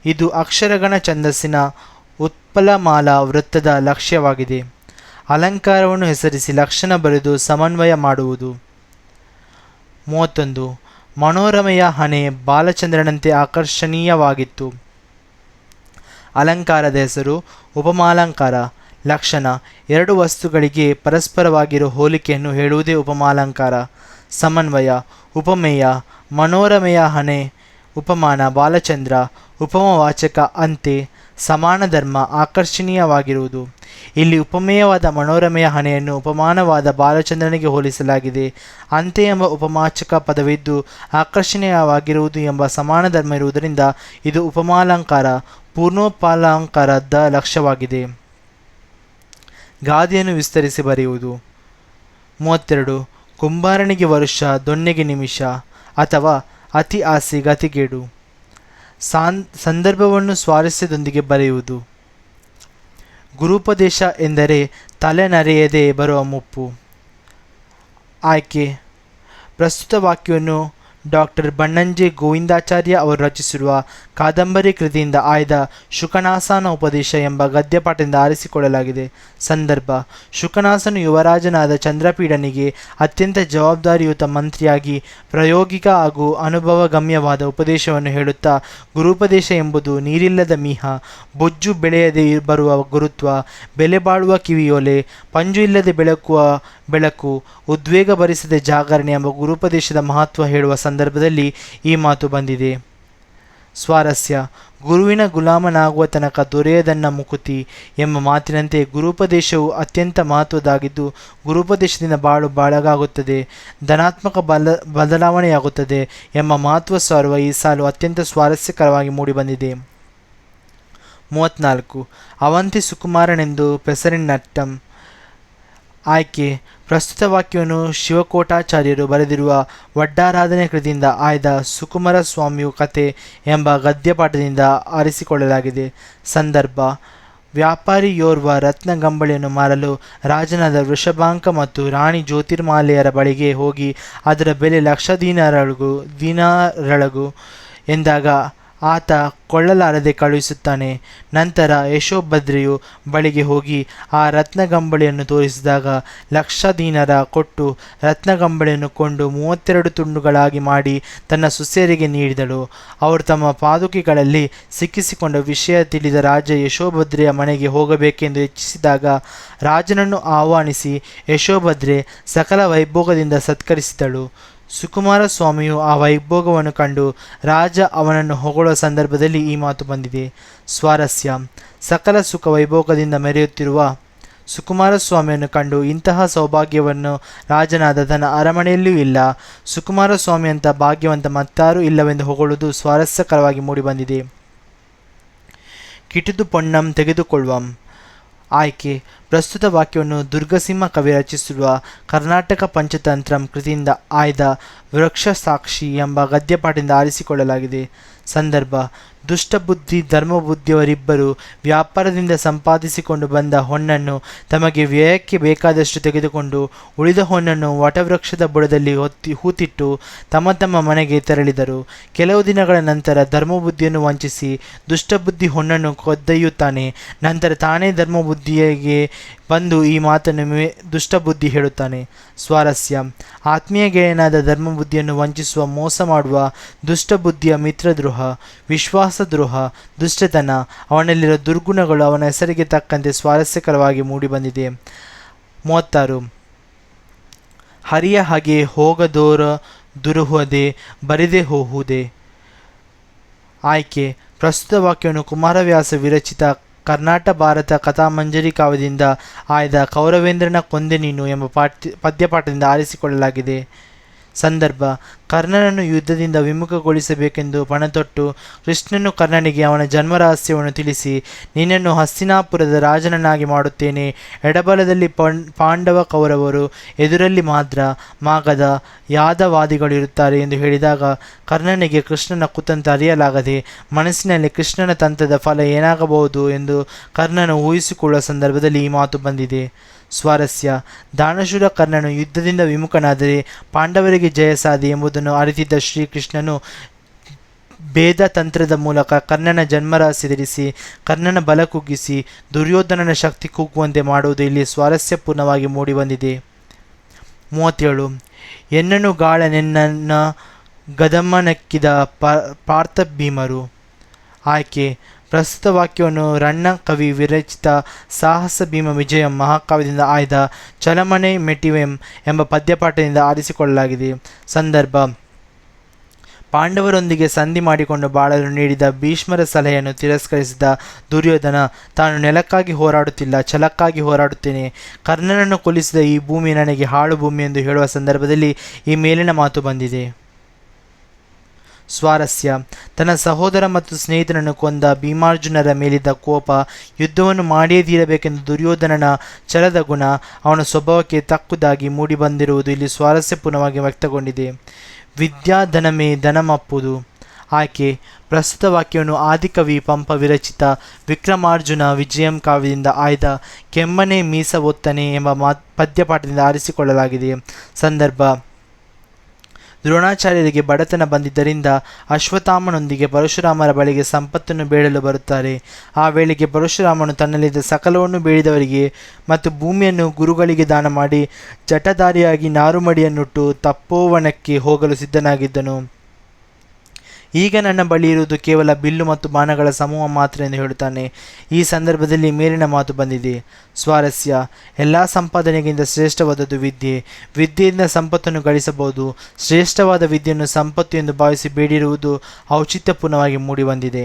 ಇದು ಅಕ್ಷರಗಣ ಛಂದಸ್ಸಿನ ಉತ್ಪಲಮಾಲಾ ವೃತ್ತದ ಲಕ್ಷ್ಯವಾಗಿದೆ. ಅಲಂಕಾರವನ್ನು ಹೆಸರಿಸಿ ಲಕ್ಷಣ ಬರೆದು ಸಮನ್ವಯ ಮಾಡುವುದು. 31. ಮನೋರಮೆಯ ಹಣೆ ಬಾಲಚಂದ್ರನಂತೆ ಆಕರ್ಷಣೀಯವಾಗಿತ್ತು. ಅಲಂಕಾರದ ಹೆಸರು ಉಪಮಾಲಂಕಾರ. ಲಕ್ಷಣ ಎರಡು ವಸ್ತುಗಳಿಗೆ ಪರಸ್ಪರವಾಗಿರೋ ಹೋಲಿಕೆಯನ್ನು ಹೇಳುವುದೇ ಉಪಮಾಲಂಕಾರ. ಸಮನ್ವಯ ಉಪಮೇಯ ಮನೋರಮೆಯ ಹಣೆ ಉಪಮಾನ ಬಾಲಚಂದ್ರ, ಉಪಮವಾಚಕ ಅಂತೆ, ಸಮಾನ ಧರ್ಮ ಆಕರ್ಷಣೀಯವಾಗಿರುವುದು. ಇಲ್ಲಿ ಉಪಮೇಯವಾದ ಮನೋರಮೆಯ ಹಣೆಯನ್ನು ಉಪಮಾನವಾದ ಬಾಲಚಂದ್ರನಿಗೆ ಹೋಲಿಸಲಾಗಿದೆ. ಅಂತೆ ಎಂಬ ಉಪಮಾಚಕ ಪದವಿದ್ದು ಆಕರ್ಷಣೀಯವಾಗಿರುವುದು ಎಂಬ ಸಮಾನ ಧರ್ಮ ಇರುವುದರಿಂದ ಇದು ಉಪಮಾಲಂಕಾರ ಪೂರ್ಣೋಪಾಲಂಕಾರದ ಲಕ್ಷ್ಯವಾಗಿದೆ. ಗಾದೆಯನ್ನು ವಿಸ್ತರಿಸಿ ಬರೆಯುವುದು. 32. ಕುಂಬಾರನಿಗೆ ವರುಷ, ದೊಣ್ಣೆಗೆ ನಿಮಿಷ, ಅಥವಾ ಅತಿ ಆಸೆ ಗತಿಗೇಡು. ಸಂದರ್ಭವನ್ನು ಸ್ವಾರಸ್ಯದೊಂದಿಗೆ ಬರೆಯುವುದು. ಗುರುಪದೇಶ ಎಂದರೆ ತಲೆನರೆಯದೆ ಬರುವ ಮುಪ್ಪು. ಆಯ್ಕೆ: ಪ್ರಸ್ತುತ ವಾಕ್ಯವನ್ನು ಡಾಕ್ಟರ್ ಬಣ್ಣಂಜೆ ಗೋವಿಂದಾಚಾರ್ಯ ಅವರು ರಚಿಸಿರುವ ಕಾದಂಬರಿ ಕೃತಿಯಿಂದ ಆಯ್ದ ಶುಕನಾಸನ ಉಪದೇಶ ಎಂಬ ಗದ್ಯಪಾಠದಿಂದ ಆರಿಸಿಕೊಳ್ಳಲಾಗಿದೆ. ಸಂದರ್ಭ: ಶುಕನಾಸನು ಯುವರಾಜನಾದ ಚಂದ್ರಪೀಡನಿಗೆ ಅತ್ಯಂತ ಜವಾಬ್ದಾರಿಯುತ ಮಂತ್ರಿಯಾಗಿ ಪ್ರಾಯೋಗಿಕ ಹಾಗೂ ಅನುಭವಗಮ್ಯವಾದ ಉಪದೇಶವನ್ನು ಹೇಳುತ್ತಾ, ಗುರುಪದೇಶ ಎಂಬುದು ನೀರಿಲ್ಲದ ಮೀಹ, ಬೊಜ್ಜು ಬೆಳೆಯದೆ ಬರುವ ಗುರುತ್ವ, ಬೆಲೆ ಬಾಳುವ ಕಿವಿಯೋಲೆ, ಪಂಜು ಇಲ್ಲದೆ ಬೆಳಕುವ ಬೆಳಕು, ಉದ್ವೇಗ ಭರಿಸದೆ ಜಾಗರಣೆ ಎಂಬ ಗುರುಪದೇಶದ ಮಹತ್ವ ಹೇಳುವ ಸಂದರ್ಭದಲ್ಲಿ ಈ ಮಾತು ಬಂದಿದೆ. ಸ್ವಾರಸ್ಯ: ಗುರುವಿನ ಗುಲಾಮನಾಗುವ ತನಕ ದೊರೆಯದನ್ನ ಮುಕುತಿ ಎಂಬ ಮಾತಿನಂತೆ ಗುರುಪದೇಶವು ಅತ್ಯಂತ ಮಹತ್ವದಾಗಿದ್ದು, ಗುರುಪದೇಶದಿಂದ ಬಾಳು ಬೆಳಗಾಗುತ್ತದೆ, ಧನಾತ್ಮಕ ಬದಲಾವಣೆಯಾಗುತ್ತದೆ ಎಂಬ ಮಹತ್ವ ಸಾರುವ ಈ ಸಾಲು ಅತ್ಯಂತ ಸ್ವಾರಸ್ಯಕರವಾಗಿ ಮೂಡಿಬಂದಿದೆ. 34. ಅವಂತಿ ಸುಕುಮಾರನೆಂದು ಪೆಸರಿನಟ್ಟಂ. ಆಯ್ಕೆ: ಪ್ರಸ್ತುತ ವಾಕ್ಯವನ್ನು ಶಿವಕೋಟಾಚಾರ್ಯರು ಬರೆದಿರುವ ವಡ್ಡಾರಾಧನೆ ಕೃತಿಯಿಂದ ಆಯ್ದ ಸುಕುಮಾರ ಸ್ವಾಮಿಯು ಕತೆ ಎಂಬ ಗದ್ಯಪಾಠದಿಂದ ಆರಿಸಿಕೊಳ್ಳಲಾಗಿದೆ. ಸಂದರ್ಭ: ವ್ಯಾಪಾರಿಯೋರ್ವ ರತ್ನಗಂಬಳಿಯನ್ನು ಮಾರಲು ರಾಜನಾದ ವೃಷಭಾಂಕ ಮತ್ತು ರಾಣಿ ಜ್ಯೋತಿರ್ಮಾಲೆಯರ ಬಳಿಗೆ ಹೋಗಿ ಅದರ ಬೆಲೆ 1,00,000 ದಿನಾರಳಗು ಎಂದಾಗ ಆತ ಕೊಳ್ಳಲಾರದೆ ಕಳುಹಿಸುತ್ತಾನೆ. ನಂತರ ಯಶೋಭದ್ರೆಯು ಬಳಿಗೆ ಹೋಗಿ ಆ ರತ್ನಗಂಬಳಿಯನ್ನು ತೋರಿಸಿದಾಗ 1,00,000 ದೀನಾರ ಕೊಟ್ಟು ರತ್ನಗಂಬಳಿಯನ್ನು ಕೊಂಡು 32 ತುಂಡುಗಳಾಗಿ ಮಾಡಿ ತನ್ನ ಸೊಸೆಯರಿಗೆ ನೀಡಿದಳು. ಅವರು ತಮ್ಮ ಪಾದುಕೆಗಳಲ್ಲಿ ಸಿಕ್ಕಿಸಿಕೊಂಡ ವಿಷಯ ತಿಳಿದ ರಾಜ ಯಶೋಭದ್ರೆಯ ಮನೆಗೆ ಹೋಗಬೇಕೆಂದು ಇಚ್ಛಿಸಿದಾಗ ರಾಜನನ್ನು ಆಹ್ವಾನಿಸಿ ಯಶೋಭದ್ರೆ ಸಕಲ ವೈಭೋಗದಿಂದ ಸತ್ಕರಿಸಿದಳು. ಸುಕುಮಾರ ಸ್ವಾಮಿಯು ಆ ವೈಭೋಗವನ್ನು ಕಂಡು ರಾಜ ಅವನನ್ನು ಹೊಗಳುವ ಸಂದರ್ಭದಲ್ಲಿ ಈ ಮಾತು ಬಂದಿದೆ. ಸ್ವಾರಸ್ಯ: ಸಕಲ ಸುಖ ವೈಭೋಗದಿಂದ ಮೆರೆಯುತ್ತಿರುವ ಸುಕುಮಾರ ಸ್ವಾಮಿಯನ್ನು ಕಂಡು ಇಂತಹ ಸೌಭಾಗ್ಯವನ್ನು ರಾಜನಾದ ತನ್ನ ಅರಮನೆಯಲ್ಲೂ ಇಲ್ಲ, ಸುಕುಮಾರ ಸ್ವಾಮಿಯಂಥ ಭಾಗ್ಯವಂತ ಮತ್ತಾರೂ ಇಲ್ಲವೆಂದು ಹೊಗಳುವುದು ಸ್ವಾರಸ್ಯಕರವಾಗಿ ಮೂಡಿಬಂದಿದೆ. ಕಿಟುದು ಪೊಣ್ಣಂ ತೆಗೆದುಕೊಳ್ಳುವಂ. ಆಯ್ಕೆ: ಪ್ರಸ್ತುತ ವಾಕ್ಯವನ್ನು ದುರ್ಗಸಿಂಹ ಕವಿ ರಚಿಸಿರುವ ಕರ್ನಾಟಕ ಪಂಚತಂತ್ರಂ ಕೃತಿಯಿಂದ ಆಯ್ದ ವೃಕ್ಷಸಾಕ್ಷಿ ಎಂಬ ಗದ್ಯಪಾಠದಿಂದ ಆರಿಸಿಕೊಳ್ಳಲಾಗಿದೆ. ಸಂದರ್ಭ: ದುಷ್ಟಬುದ್ಧಿ ಧರ್ಮಬುದ್ಧಿಯವರಿಬ್ಬರು ವ್ಯಾಪಾರದಿಂದ ಸಂಪಾದಿಸಿಕೊಂಡು ಬಂದ ಹೊನ್ನನ್ನು ತಮಗೆ ವ್ಯಯಕ್ಕೆ ಬೇಕಾದಷ್ಟು ತೆಗೆದುಕೊಂಡು ಉಳಿದ ಹೊನ್ನನ್ನು ವಟವೃಕ್ಷದ ಬುಡದಲ್ಲಿ ಹೂತಿಟ್ಟು ತಮ್ಮ ತಮ್ಮ ಮನೆಗೆ ತೆರಳಿದರು. ಕೆಲವು ದಿನಗಳ ನಂತರ ಧರ್ಮಬುದ್ಧಿಯನ್ನು ವಂಚಿಸಿ ದುಷ್ಟಬುದ್ಧಿ ಹೊನ್ನನ್ನು ಕದ್ದೊಯ್ಯುತ್ತಾನೆ. ನಂತರ ತಾನೇ ಧರ್ಮಬುದ್ಧಿಗೆ ಬಂದು ಈ ಮಾತನ್ನು ದುಷ್ಟಬುದ್ಧಿ ಹೇಳುತ್ತಾನೆ. ಸ್ವಾರಸ್ಯ: ಆತ್ಮೀಯ ಗೆಳೆಯನಾದ ಧರ್ಮಬುದ್ಧಿಯನ್ನು ವಂಚಿಸುವ, ಮೋಸ ಮಾಡುವ ದುಷ್ಟಬುದ್ಧಿಯ ಮಿತ್ರದ್ರೋಹ, ವಿಶ್ವಾಸದ್ರೋಹ, ದುಷ್ಟತನ, ಅವನಲ್ಲಿರುವ ದುರ್ಗುಣಗಳು ಅವನ ಹೆಸರಿಗೆ ತಕ್ಕಂತೆ ಸ್ವಾರಸ್ಯಕರವಾಗಿ ಮೂಡಿಬಂದಿದೆ. 36. ಹರಿಯ ಹಾಗೆ ಹೋಗದೋರ ದುರುಹುದೇ ಬರಿದೆ ಹೋಹುದೇ. ಆಯ್ಕೆ: ಪ್ರಸ್ತುತ ವಾಕ್ಯವನ್ನು ಕುಮಾರವ್ಯಾಸ ವಿರಚಿತ ಕರ್ನಾಟ ಭಾರತ ಕಥಾಮಂಜರಿ ಕಾವ್ಯದಿಂದ ಆಯ್ದ ಕೌರವೇಂದ್ರನ ಕೊಂದೆ ನೀನು ಎಂಬ ಪದ್ಯಪಾಠದಿಂದ ಆರಿಸಿಕೊಳ್ಳಲಾಗಿದೆ. ಸಂದರ್ಭ: ಕರ್ಣನನ್ನು ಯುದ್ಧದಿಂದ ವಿಮುಖಗೊಳಿಸಬೇಕೆಂದು ಪಣತೊಟ್ಟು ಕೃಷ್ಣನು ಕರ್ಣನಿಗೆ ಅವನ ಜನ್ಮರಹಸ್ಯವನ್ನು ತಿಳಿಸಿ, ನಿನ್ನನ್ನು ಹಸ್ತಿನಾಪುರದ ರಾಜನನ್ನಾಗಿ ಮಾಡುತ್ತೇನೆ, ಎಡಬಲದಲ್ಲಿ ಪಾಂಡವ ಕೌರವರು, ಎದುರಲ್ಲಿ ಮಾದ್ರ, ಮಾಗಧ, ಯಾದವಾದಿಗಳು ಇರುತ್ತಾರೆ ಎಂದು ಹೇಳಿದಾಗ ಕರ್ಣನಿಗೆ ಕೃಷ್ಣನ ಕುತಂತ್ರ ಅರಿಯಲಾಗದೆ ಮನಸ್ಸಿನಲ್ಲಿ ಕೃಷ್ಣನ ತಂತ್ರದ ಫಲ ಏನಾಗಬಹುದು ಎಂದು ಕರ್ಣನು ಊಹಿಸಿಕೊಳ್ಳುವ ಸಂದರ್ಭದಲ್ಲಿ ಈ ಮಾತು ಬಂದಿದೆ. ಸ್ವಾರಸ್ಯ: ದಾನಶೂರ ಕರ್ಣನು ಯುದ್ಧದಿಂದ ವಿಮುಖನಾದರೆ ಪಾಂಡವರಿಗೆ ಜಯ ಸಾಧಿ ಎಂಬುದನ್ನು ಅರಿತಿದ್ದ ಶ್ರೀಕೃಷ್ಣನು ಭೇದ ತಂತ್ರದ ಮೂಲಕ ಕರ್ಣನ ಜನ್ಮರಹಸ್ಯ ತಿಳಿಸಿ ಕರ್ಣನ ಬಲ ಕುಗ್ಗಿಸಿ ದುರ್ಯೋಧನನ ಶಕ್ತಿ ಕುಗ್ಗುವಂತೆ ಮಾಡುವುದು ಇಲ್ಲಿ ಸ್ವಾರಸ್ಯಪೂರ್ಣವಾಗಿ ಮೂಡಿಬಂದಿದೆ. 37. ಎನ್ನನು ಗಾಳನೆನ್ನ ಗದಮ್ಮನಕ್ಕಿದ ಪಾರ್ಥಭೀಮರು. ಆಯ್ಕೆ: ಪ್ರಸ್ತುತ ವಾಕ್ಯವನ್ನು ರಣ್ಣ ಕವಿ ವಿರಚಿತ ಸಾಹಸ ಭೀಮ ವಿಜಯಂ ಮಹಾಕಾವ್ಯದಿಂದ ಆಯ್ದ ಚಲಮನೆ ಮೆಟಿವೆಂ ಎಂಬ ಪದ್ಯಪಾಠದಿಂದ ಆರಿಸಿಕೊಳ್ಳಲಾಗಿದೆ. ಸಂದರ್ಭ: ಪಾಂಡವರೊಂದಿಗೆ ಸಂಧಿ ಮಾಡಿಕೊಂಡು ಬಾಳಲು ನೀಡಿದ ಭೀಷ್ಮರ ಸಲಹೆಯನ್ನು ತಿರಸ್ಕರಿಸಿದ ದುರ್ಯೋಧನ ತಾನು ನೆಲಕ್ಕಾಗಿ ಹೋರಾಡುತ್ತಿಲ್ಲ, ಛಲಕ್ಕಾಗಿ ಹೋರಾಡುತ್ತೇನೆ, ಕರ್ಣನನ್ನು ಕೊಲ್ಲಿಸಿದ ಈ ಭೂಮಿ ನನಗೆ ಹಾಳು ಭೂಮಿ ಎಂದು ಹೇಳುವ ಸಂದರ್ಭದಲ್ಲಿ ಈ ಮೇಲಿನ ಮಾತು ಬಂದಿದೆ. ಸ್ವಾರಸ್ಯ: ತನ್ನ ಸಹೋದರ ಮತ್ತು ಸ್ನೇಹಿತನನ್ನು ಕೊಂದ ಭೀಮಾರ್ಜುನರ ಮೇಲಿದ್ದ ಕೋಪ, ಯುದ್ಧವನ್ನು ಮಾಡಿಯೇ ತೀರಬೇಕೆಂದು ದುರ್ಯೋಧನನ ಛಲದ ಗುಣ ಅವನ ಸ್ವಭಾವಕ್ಕೆ ತಕ್ಕುದಾಗಿ ಮೂಡಿಬಂದಿರುವುದು ಇಲ್ಲಿ ಸ್ವಾರಸ್ಯಪೂರ್ಣವಾಗಿ ವ್ಯಕ್ತಗೊಂಡಿದೆ. ವಿದ್ಯಾಧನಮೇ ಧನಮಪ್ಪುದು. ಆಯ್ಕೆ: ಪ್ರಸ್ತುತ ವಾಕ್ಯವನ್ನು ಆದಿಕವಿ ಪಂಪ ವಿರಚಿತ ವಿಕ್ರಮಾರ್ಜುನ ವಿಜಯಂ ಕಾವ್ಯದಿಂದ ಆಯ್ದ ಕೆಮ್ಮನೆ ಮೀಸ ಒತ್ತನೆ ಎಂಬ ಪದ್ಯಪಾಠದಿಂದ ಆರಿಸಿಕೊಳ್ಳಲಾಗಿದೆ. ಸಂದರ್ಭ: ದ್ರೋಣಾಚಾರ್ಯರಿಗೆ ಬಡತನ ಬಂದಿದ್ದರಿಂದ ಅಶ್ವತ್ಥಾಮನೊಂದಿಗೆ ಪರಶುರಾಮರ ಬಳಿಗೆ ಸಂಪತ್ತನ್ನು ಬೇಡಲು ಬರುತ್ತಾರೆ. ಆ ವೇಳೆಗೆ ಪರಶುರಾಮನು ತನ್ನಲ್ಲಿದ್ದ ಸಕಲವನ್ನು ಬೇಡಿದವರಿಗೆ ಮತ್ತು ಭೂಮಿಯನ್ನು ಗುರುಗಳಿಗೆ ದಾನ ಮಾಡಿ ಜಟಧಾರಿಯಾಗಿ ನಾರುಮಡಿಯನ್ನುಟ್ಟು ತಪೋವನಕ್ಕೆ ಹೋಗಲು ಸಿದ್ಧನಾಗಿದ್ದನು. ಈಗ ನನ್ನ ಬಳಿ ಇರುವುದು ಕೇವಲ ಬಿಲ್ಲು ಮತ್ತು ಬಾಣಗಳ ಸಮೂಹ ಮಾತ್ರ ಎಂದು ಹೇಳುತ್ತಾನೆ. ಈ ಸಂದರ್ಭದಲ್ಲಿ ಮೇಲಿನ ಮಾತು ಬಂದಿದೆ. ಸ್ವಾರಸ್ಯ: ಎಲ್ಲ ಸಂಪಾದನೆಗಿಂತ ಶ್ರೇಷ್ಠವಾದದ್ದು ವಿದ್ಯೆ. ವಿದ್ಯೆಯಿಂದ ಸಂಪತ್ತನ್ನು ಗಳಿಸಬಹುದು. ಶ್ರೇಷ್ಠವಾದ ವಿದ್ಯೆಯನ್ನು ಸಂಪತ್ತು ಎಂದು ಭಾವಿಸಿ ಬೇಡಿರುವುದು ಔಚಿತ್ಯಪೂರ್ಣವಾಗಿ ಮೂಡಿಬಂದಿದೆ.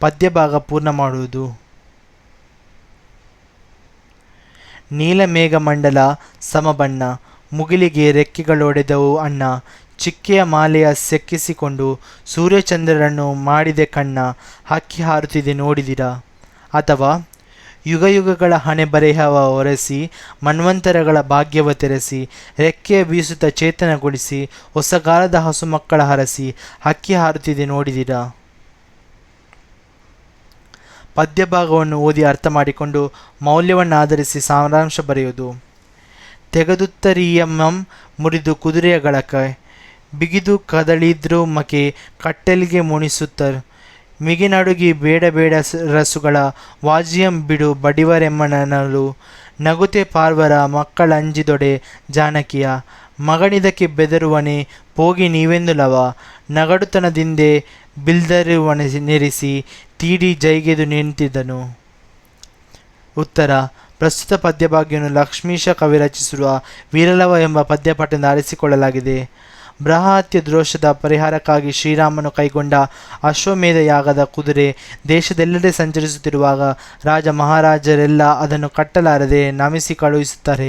ಪದ್ಯಭಾಗ ಪೂರ್ಣ ಮಾಡುವುದು. ನೀಲಮೇಘಮಂಡಲ ಸಮಬಣ್ಣ, ಮುಗಿಲಿಗೆ ರೆಕ್ಕೆಗಳೊಡೆದವು ಅಣ್ಣ, ಚಿಕ್ಕೆಯ ಮಾಲೆಯ ಸೆಕ್ಕಿಸಿಕೊಂಡು ಸೂರ್ಯಚಂದ್ರರನ್ನು ಮಾಡಿದೆ ಕಣ್ಣ, ಹಕ್ಕಿ ಹಾರುತ್ತಿದೆ ನೋಡಿದಿರಾ. ಅಥವಾ ಯುಗಯುಗಗಳ ಹಣೆ ಬರೆಹವ ಒರೆಸಿ, ಮನ್ವಂತರಗಳ ಭಾಗ್ಯವ ತೆರೆಸಿ, ರೆಕ್ಕೆಯ ಬೀಸುತ್ತ ಚೇತನಗೊಳಿಸಿ, ಹೊಸಗಾಲದ ಹಸು ಮಕ್ಕಳ ಹರಸಿ, ಹಕ್ಕಿ ಹಾರುತ್ತಿದೆ ನೋಡಿದಿರಾ. ಪದ್ಯಭಾಗವನ್ನು ಓದಿ ಅರ್ಥ ಮಾಡಿಕೊಂಡು ಮೌಲ್ಯವನ್ನು ಆಧರಿಸಿ ಸಾರಾಂಶ ಬರೆಯುವುದು. ತೆಗೆದುತ್ತರಿಯಮ್ಮಂ ಮುರಿದು ಕುದುರೆಯ ಗಳಕ, ಬಿಗಿದು ಕದಳಿದ್ರು ಮಕೆ ಕಟ್ಟೆಲ್ಗೆ ಮುಣಿಸುತ್ತರ್, ಮಿಗಿನಡುಗಿ ಬೇಡ ಬೇಡ ರಸುಗಳ ವಾಜಿಯಂ ಬಿಡು ಬಡಿವರೆಮ್ಮನಲು, ನಗುತೆ ಪಾರ್ವರ ಮಕ್ಕಳಂಜಿದೊಡೆ ಜಾನಕಿಯ, ಮಗನಿದಕ್ಕೆ ಬೆದರುವನೆ ಪೋಗಿ ನೀವೆಂದು ಲವ, ನಗಡುತನದಿಂದೆ ಬಿಲ್ದರುವನೆರಿಸಿ ತೀಡಿ ಜೈಗೆದು ನಿಂತಿದ್ದನು. ಉತ್ತರ: ಪ್ರಸ್ತುತ ಪದ್ಯಭಾಗ್ಯವನ್ನು ಲಕ್ಷ್ಮೀಶ ಕವಿ ರಚಿಸಿರುವ ವೀರಲವ ಎಂಬ ಪದ್ಯಪಾಠದಿಂದ ಆರಿಸಿಕೊಳ್ಳಲಾಗಿದೆ. ಬೃಹತ್ಯ ದೋಷದ ಪರಿಹಾರಕ್ಕಾಗಿ ಶ್ರೀರಾಮನು ಕೈಗೊಂಡ ಅಶ್ವಮೇಧ ಯಾಗದ ಕುದುರೆ ದೇಶದೆಲ್ಲೆಡೆ ಸಂಚರಿಸುತ್ತಿರುವಾಗ ರಾಜ ಮಹಾರಾಜರೆಲ್ಲ ಅದನ್ನು ಕಟ್ಟಲಾರದೆ ನಮಿಸಿ ಕಳುಹಿಸುತ್ತಾರೆ.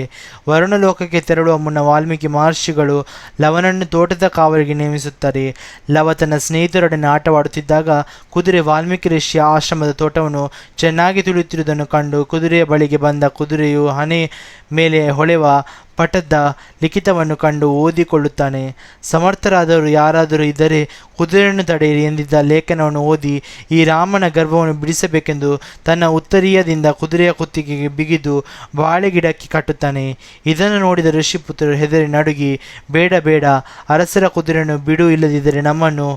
ವರುಣಲೋಕಕ್ಕೆ ತೆರಳುವ ಮುನ್ನ ವಾಲ್ಮೀಕಿ ಮಹರ್ಷಿಗಳು ಲವನನ್ನು ತೋಟದ ಕಾವಲಿಗೆ ನೇಮಿಸುತ್ತಾರೆ. ಲವ ತನ್ನ ಸ್ನೇಹಿತರೊಡನೆ ಆಟವಾಡುತ್ತಿದ್ದಾಗ ಕುದುರೆ ವಾಲ್ಮೀಕಿ ಋಷಿಯ ಆಶ್ರಮದ ತೋಟವನ್ನು ಚೆನ್ನಾಗಿ ತುಳಿಯುತ್ತಿರುವುದನ್ನು ಕಂಡು ಕುದುರೆಯ ಬಳಿಗೆ ಬಂದ ಕುದುರೆಯು ಹಣೆ ಮೇಲೆ ಹೊಳೆವ ಪಠದ ಲಿಖಿತವನ್ನು ಕಂಡು ಓದಿಕೊಳ್ಳುತ್ತಾನೆ. ಸಮರ್ಥರಾದವರು ಯಾರಾದರೂ ಇದ್ದರೆ ಕುದುರೆಯನ್ನು ತಡೆಯಿರಿ ಎಂದಿದ್ದ ಲೇಖನವನ್ನು ಓದಿ ಈ ರಾಮನ ಗರ್ಭವನ್ನು ಬಿಡಿಸಬೇಕೆಂದು ತನ್ನ ಉತ್ತರೀಯದಿಂದ ಕುದುರೆಯ ಕುತ್ತಿಗೆಗೆ ಬಿಗಿದು ಬಾಳೆಗಿಡಕ್ಕೆ ಕಟ್ಟುತ್ತಾನೆ. ಇದನ್ನು ನೋಡಿದ ಋಷಿಪುತ್ರರು ಹೆದರಿ ನಡುಗಿ, ಬೇಡ ಬೇಡ, ಅರಸರ ಕುದುರೆಯನ್ನು ಬಿಡು, ಇಲ್ಲದಿದ್ದರೆ ನಮ್ಮನ್ನು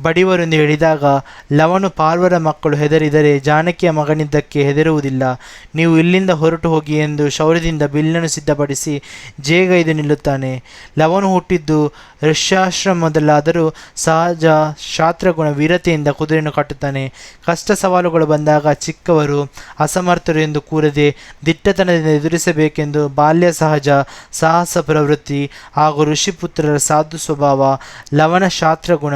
ಬಡಿವರೆಂದು ಹೇಳಿದಾಗ ಲವನು ಪಾರ್ವರ ಮಕ್ಕಳು ಹೆದರಿದರೆ ಜಾನಕಿಯ ಮಗನಿದ್ದಕ್ಕೆ ಹೆದರುವುದಿಲ್ಲ. ನೀವು ಇಲ್ಲಿಂದ ಹೊರಟು ಹೋಗಿ ಎಂದು ಶೌರ್ಯದಿಂದ ಬಿಲ್ಲನ್ನು ಸಿದ್ಧಪಡಿಸಿ ಜೇಗೈದು ನಿಲ್ಲುತ್ತಾನೆ. ಲವನು ಹುಟ್ಟಿದ್ದು ಋಷ್ಯಾಶ್ರಮದಲ್ಲಾದರೂ ಸಹಜ ಶಾಸ್ತ್ರಗುಣ ವೀರತೆಯಿಂದ ಕುದುರೆಯನ್ನು ಕಟ್ಟುತ್ತಾನೆ. ಕಷ್ಟ ಸವಾಲುಗಳು ಬಂದಾಗ ಚಿಕ್ಕವರು ಅಸಮರ್ಥರು ಎಂದು ಕೂರದೆ ದಿಟ್ಟತನದಿಂದ ಎದುರಿಸಬೇಕೆಂದು ಬಾಲ್ಯ ಸಹಜ ಸಾಹಸ ಪ್ರವೃತ್ತಿ ಹಾಗೂ ಋಷಿಪುತ್ರರ ಸಾಧು ಸ್ವಭಾವ, ಲವನ ಶಾಸ್ತ್ರಗುಣ,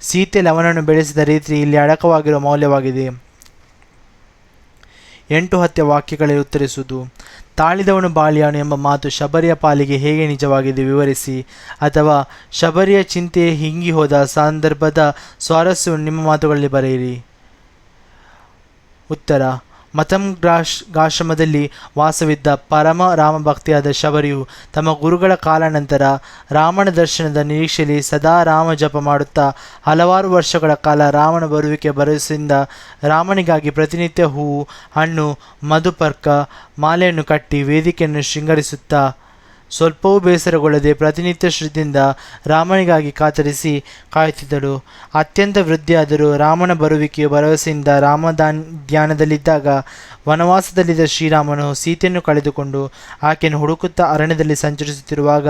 ಸೀತೆ ಲವನನ್ನು ಬೆಳೆಸಿದ ರೀತಿ ಇಲ್ಲಿ ಅಡಕವಾಗಿರುವ ಮೌಲ್ಯವಾಗಿದೆ. 8-10 ವಾಕ್ಯಗಳಲ್ಲಿ ಉತ್ತರಿಸುವುದು. ತಾಳಿದವನು ಬಾಳಿಯಾನು ಎಂಬ ಮಾತು ಶಬರಿಯ ಪಾಲಿಗೆ ಹೇಗೆ ನಿಜವಾಗಿದೆ ವಿವರಿಸಿ, ಅಥವಾ ಶಬರಿಯ ಚಿಂತೆ ಹಿಂಗಿ ಹೋದ ಸಂದರ್ಭದ ಸ್ವಾರಸ್ಯವನ್ನು ನಿಮ್ಮ ಮಾತುಗಳಲ್ಲಿ ಬರೆಯಿರಿ. ಉತ್ತರ. ಮತಂಗಾಶ್ರಮದಲ್ಲಿ ವಾಸವಿದ್ದ ಪರಮ ರಾಮಭಕ್ತಿಯಾದ ಶಬರಿಯು ತಮ್ಮ ಗುರುಗಳ ಕಾಲಾನಂತರ ರಾಮನ ದರ್ಶನದ ನಿರೀಕ್ಷೆಯಲ್ಲಿ ಸದಾ ರಾಮ ಜಪ ಮಾಡುತ್ತಾ ಹಲವಾರು ವರ್ಷಗಳ ಕಾಲ ರಾಮನ ಬರುವಿಕೆ ಭರವಸೆಯಿಂದ ರಾಮನಿಗಾಗಿ ಪ್ರತಿನಿತ್ಯ ಹೂವು, ಹಣ್ಣು, ಮಧುಪರ್ಕ ಮಾಲೆಯನ್ನು ಕಟ್ಟಿ ವೇದಿಕೆಯನ್ನು ಶೃಂಗರಿಸುತ್ತಾ ಸ್ವಲ್ಪವೂ ಬೇಸರಗೊಳ್ಳದೆ ಪ್ರತಿನಿತ್ಯ ಶ್ರದ್ಧೆಯಿಂದ ರಾಮನಿಗಾಗಿ ಕಾಯುತ್ತಿದ್ದಳು. ಅತ್ಯಂತ ವೃದ್ಧಿಯಾದರೂ ರಾಮನ ಬರುವಿಕೆಯ ಭರವಸೆಯಿಂದ ಧ್ಯಾನದಲ್ಲಿದ್ದಾಗ ವನವಾಸದಲ್ಲಿದ್ದ ಶ್ರೀರಾಮನು ಸೀತೆಯನ್ನು ಕಳೆದುಕೊಂಡು ಆಕೆಯನ್ನು ಹುಡುಕುತ್ತಾ ಅರಣ್ಯದಲ್ಲಿ ಸಂಚರಿಸುತ್ತಿರುವಾಗ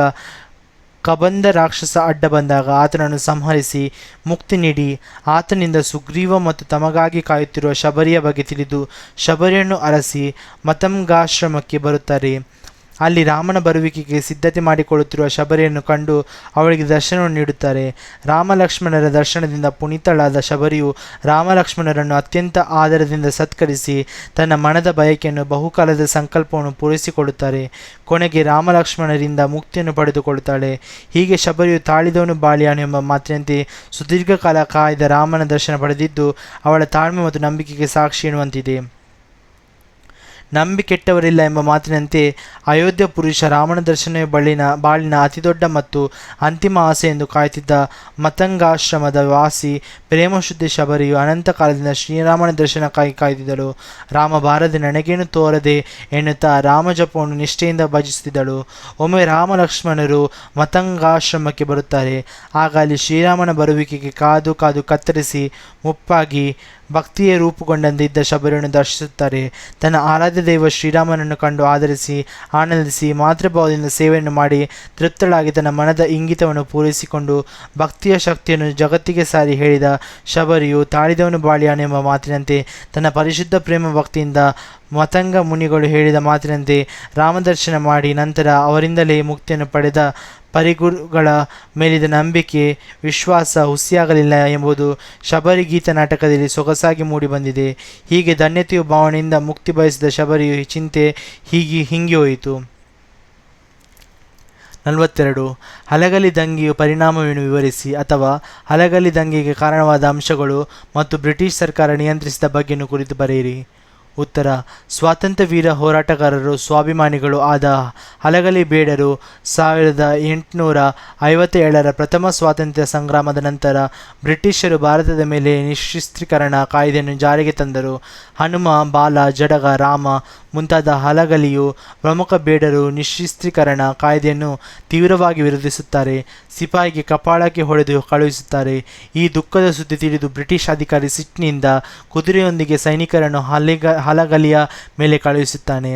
ಕಬಂಧ ರಾಕ್ಷಸ ಅಡ್ಡ ಬಂದಾಗ ಆತನನ್ನು ಸಂಹರಿಸಿ ಮುಕ್ತಿ ನೀಡಿ ಆತನಿಂದ ಸುಗ್ರೀವ ಮತ್ತು ತಮಗಾಗಿ ಕಾಯುತ್ತಿರುವ ಶಬರಿಯ ಬಗ್ಗೆ ತಿಳಿದು ಶಬರಿಯನ್ನು ಅರಸಿ ಮತಂಗಾಶ್ರಮಕ್ಕೆ ಬರುತ್ತಾರೆ. ಅಲ್ಲಿ ರಾಮನ ಬರುವಿಕೆಗೆ ಸಿದ್ಧತೆ ಮಾಡಿಕೊಳ್ಳುತ್ತಿರುವ ಶಬರಿಯನ್ನು ಕಂಡು ಅವಳಿಗೆ ದರ್ಶನವನ್ನು ನೀಡುತ್ತಾರೆ. ರಾಮಲಕ್ಷ್ಮಣರ ದರ್ಶನದಿಂದ ಪುನೀತಳಾದ ಶಬರಿಯು ರಾಮಲಕ್ಷ್ಮಣರನ್ನು ಅತ್ಯಂತ ಆದರದಿಂದ ಸತ್ಕರಿಸಿ ತನ್ನ ಮನದ ಬಯಕೆಯನ್ನು ಬಹುಕಾಲದ ಸಂಕಲ್ಪವನ್ನು ಪೂರೈಸಿಕೊಳ್ಳುತ್ತಾರೆ. ಕೊನೆಗೆ ರಾಮಲಕ್ಷ್ಮಣರಿಂದ ಮುಕ್ತಿಯನ್ನು ಪಡೆದುಕೊಳ್ಳುತ್ತಾಳೆ. ಹೀಗೆ ಶಬರಿಯು ತಾಳಿದವನು ಬಾಳಿಯಾನು ಎಂಬ ಮಾತಿನಂತೆ ಸುದೀರ್ಘಕಾಲ ಕಾಯ್ದ ರಾಮನ ದರ್ಶನ ಪಡೆದಿದ್ದು ಅವಳ ತಾಳ್ಮೆ ಮತ್ತು ನಂಬಿಕೆಗೆ ಸಾಕ್ಷಿ ಎನ್ನುವಂತಿದೆ. ನಂಬಿಕೆಟ್ಟವರಿಲ್ಲ ಎಂಬ ಮಾತಿನಂತೆ ಅಯೋಧ್ಯ ಪುರುಷ ರಾಮನ ದರ್ಶನವೇ ಬಾಳಿನ ಅತಿದೊಡ್ಡ ಮತ್ತು ಅಂತಿಮ ಆಸೆ ಎಂದು ಕಾಯುತ್ತಿದ್ದ ಮತಂಗಾಶ್ರಮದ ವಾಸಿ ಪ್ರೇಮಶುದ್ಧಿ ಶಬರಿಯು ಅನಂತ ಕಾಲದಿಂದ ಶ್ರೀರಾಮನ ದರ್ಶನಕ್ಕಾಗಿ ಕಾಯುತ್ತಿದ್ದಳು. ರಾಮ ಬಾರದೆ ನನಗೇನು ತೋರದೆ ಎನ್ನುತ್ತಾ ರಾಮಜಪವನ್ನು ನಿಷ್ಠೆಯಿಂದ ಭಜಿಸುತ್ತಿದ್ದಳು. ಒಮ್ಮೆ ರಾಮ ಲಕ್ಷ್ಮಣರು ಮತಂಗಾಶ್ರಮಕ್ಕೆ ಬರುತ್ತಾರೆ. ಆಗ ಅಲ್ಲಿ ಶ್ರೀರಾಮನ ಬರುವಿಕೆಗೆ ಕಾದು ಕಾದು ಕತ್ತರಿಸಿ ಮುಪ್ಪಾಗಿ ಭಕ್ತಿಯೇ ರೂಪುಗೊಂಡಂತೆ ಇದ್ದ ಶಬರಿಯನ್ನು ದರ್ಶಿಸುತ್ತಾರೆ. ತನ್ನ ಆರಾಧ್ಯ ದೈವ ಶ್ರೀರಾಮನನ್ನು ಕಂಡು ಆಧರಿಸಿ ಆನಂದಿಸಿ ಮಾತೃಭಾವದಿಂದ ಸೇವೆಯನ್ನು ಮಾಡಿ ತೃಪ್ತಳಾಗಿ ತನ್ನ ಮನದ ಇಂಗಿತವನ್ನು ಪೂರೈಸಿಕೊಂಡು ಭಕ್ತಿಯ ಶಕ್ತಿಯನ್ನು ಜಗತ್ತಿಗೆ ಸಾರಿ ಹೇಳಿದ ಶಬರಿಯು ತಾಳಿದವನು ಬಾಳಿಯಾನು ಎಂಬ ಮಾತಿನಂತೆ ತನ್ನ ಪರಿಶುದ್ಧ ಪ್ರೇಮ ಭಕ್ತಿಯಿಂದ ಮತಂಗ ಮುನಿಗಳು ಹೇಳಿದ ಮಾತಿನಂತೆ ರಾಮದರ್ಶನ ಮಾಡಿ ನಂತರ ಅವರಿಂದಲೇ ಮುಕ್ತಿಯನ್ನು ಪಡೆದ ಪರಿಗುರುಗಳ ಮೇಲಿದ ನಂಬಿಕೆ ವಿಶ್ವಾಸ ಹುಸಿಯಾಗಲಿಲ್ಲ ಎಂಬುದು ಶಬರಿ ಗೀತ ನಾಟಕದಲ್ಲಿ ಸೊಗಸಾಗಿ ಮೂಡಿಬಂದಿದೆ. ಹೀಗೆ ಧನ್ಯತೆಯು ಭಾವನೆಯಿಂದ ಮುಕ್ತಿ ಬಯಸಿದ ಶಬರಿಯು ಚಿಂತೆ ಹಿಂಗಿ ಹೋಯಿತು. 42. ಹಲಗಲಿ ದಂಗೆಯ ಪರಿಣಾಮವೇನು ವಿವರಿಸಿ, ಅಥವಾ ಹಲಗಲಿ ದಂಗೆಗೆ ಕಾರಣವಾದ ಅಂಶಗಳು ಮತ್ತು ಬ್ರಿಟಿಷ್ ಸರ್ಕಾರ ನಿಯಂತ್ರಿಸಿದ ಬಗ್ಗೆಯನ್ನು ಕುರಿತು ಬರೆಯಿರಿ. ಉತ್ತರ. ಸ್ವಾತಂತ್ರ್ಯ ವೀರ ಹೋರಾಟಗಾರರು ಸ್ವಾಭಿಮಾನಿಗಳು ಆದ ಹಲಗಲಿ ಬೇಡರು 1857ರ ಪ್ರಥಮ ಸ್ವಾತಂತ್ರ್ಯ ಸಂಗ್ರಾಮದ ನಂತರ ಬ್ರಿಟಿಷರು ಭಾರತದ ಮೇಲೆ ನಿಶಸ್ತ್ರೀಕರಣ ಕಾಯ್ದೆಯನ್ನು ಜಾರಿಗೆ ತಂದರು. ಹನುಮ, ಬಾಲ, ಜಡಗ, ರಾಮ ಮುಂತಾದ ಹಲಗಲಿಯು ಪ್ರಮುಖ ಬೇಡರು ನಿಶಸ್ತ್ರೀಕರಣ ಕಾಯ್ದೆಯನ್ನು ತೀವ್ರವಾಗಿ ವಿರೋಧಿಸುತ್ತಾರೆ. ಸಿಪಾಯಿಗೆ ಕಪಾಳಕ್ಕೆ ಹೊಡೆದು ಕಳುಹಿಸುತ್ತಾರೆ. ಈ ದುಃಖದ ಸುದ್ದಿ ತಿಳಿದು ಬ್ರಿಟಿಷ್ ಅಧಿಕಾರಿ ಸಿಟ್ಟಿನಿಂದ ಕುದುರೆಯೊಂದಿಗೆ ಸೈನಿಕರನ್ನು ಹಲಗಲಿಯ ಮೇಲೆ ಕಳುಹಿಸುತ್ತಾನೆ.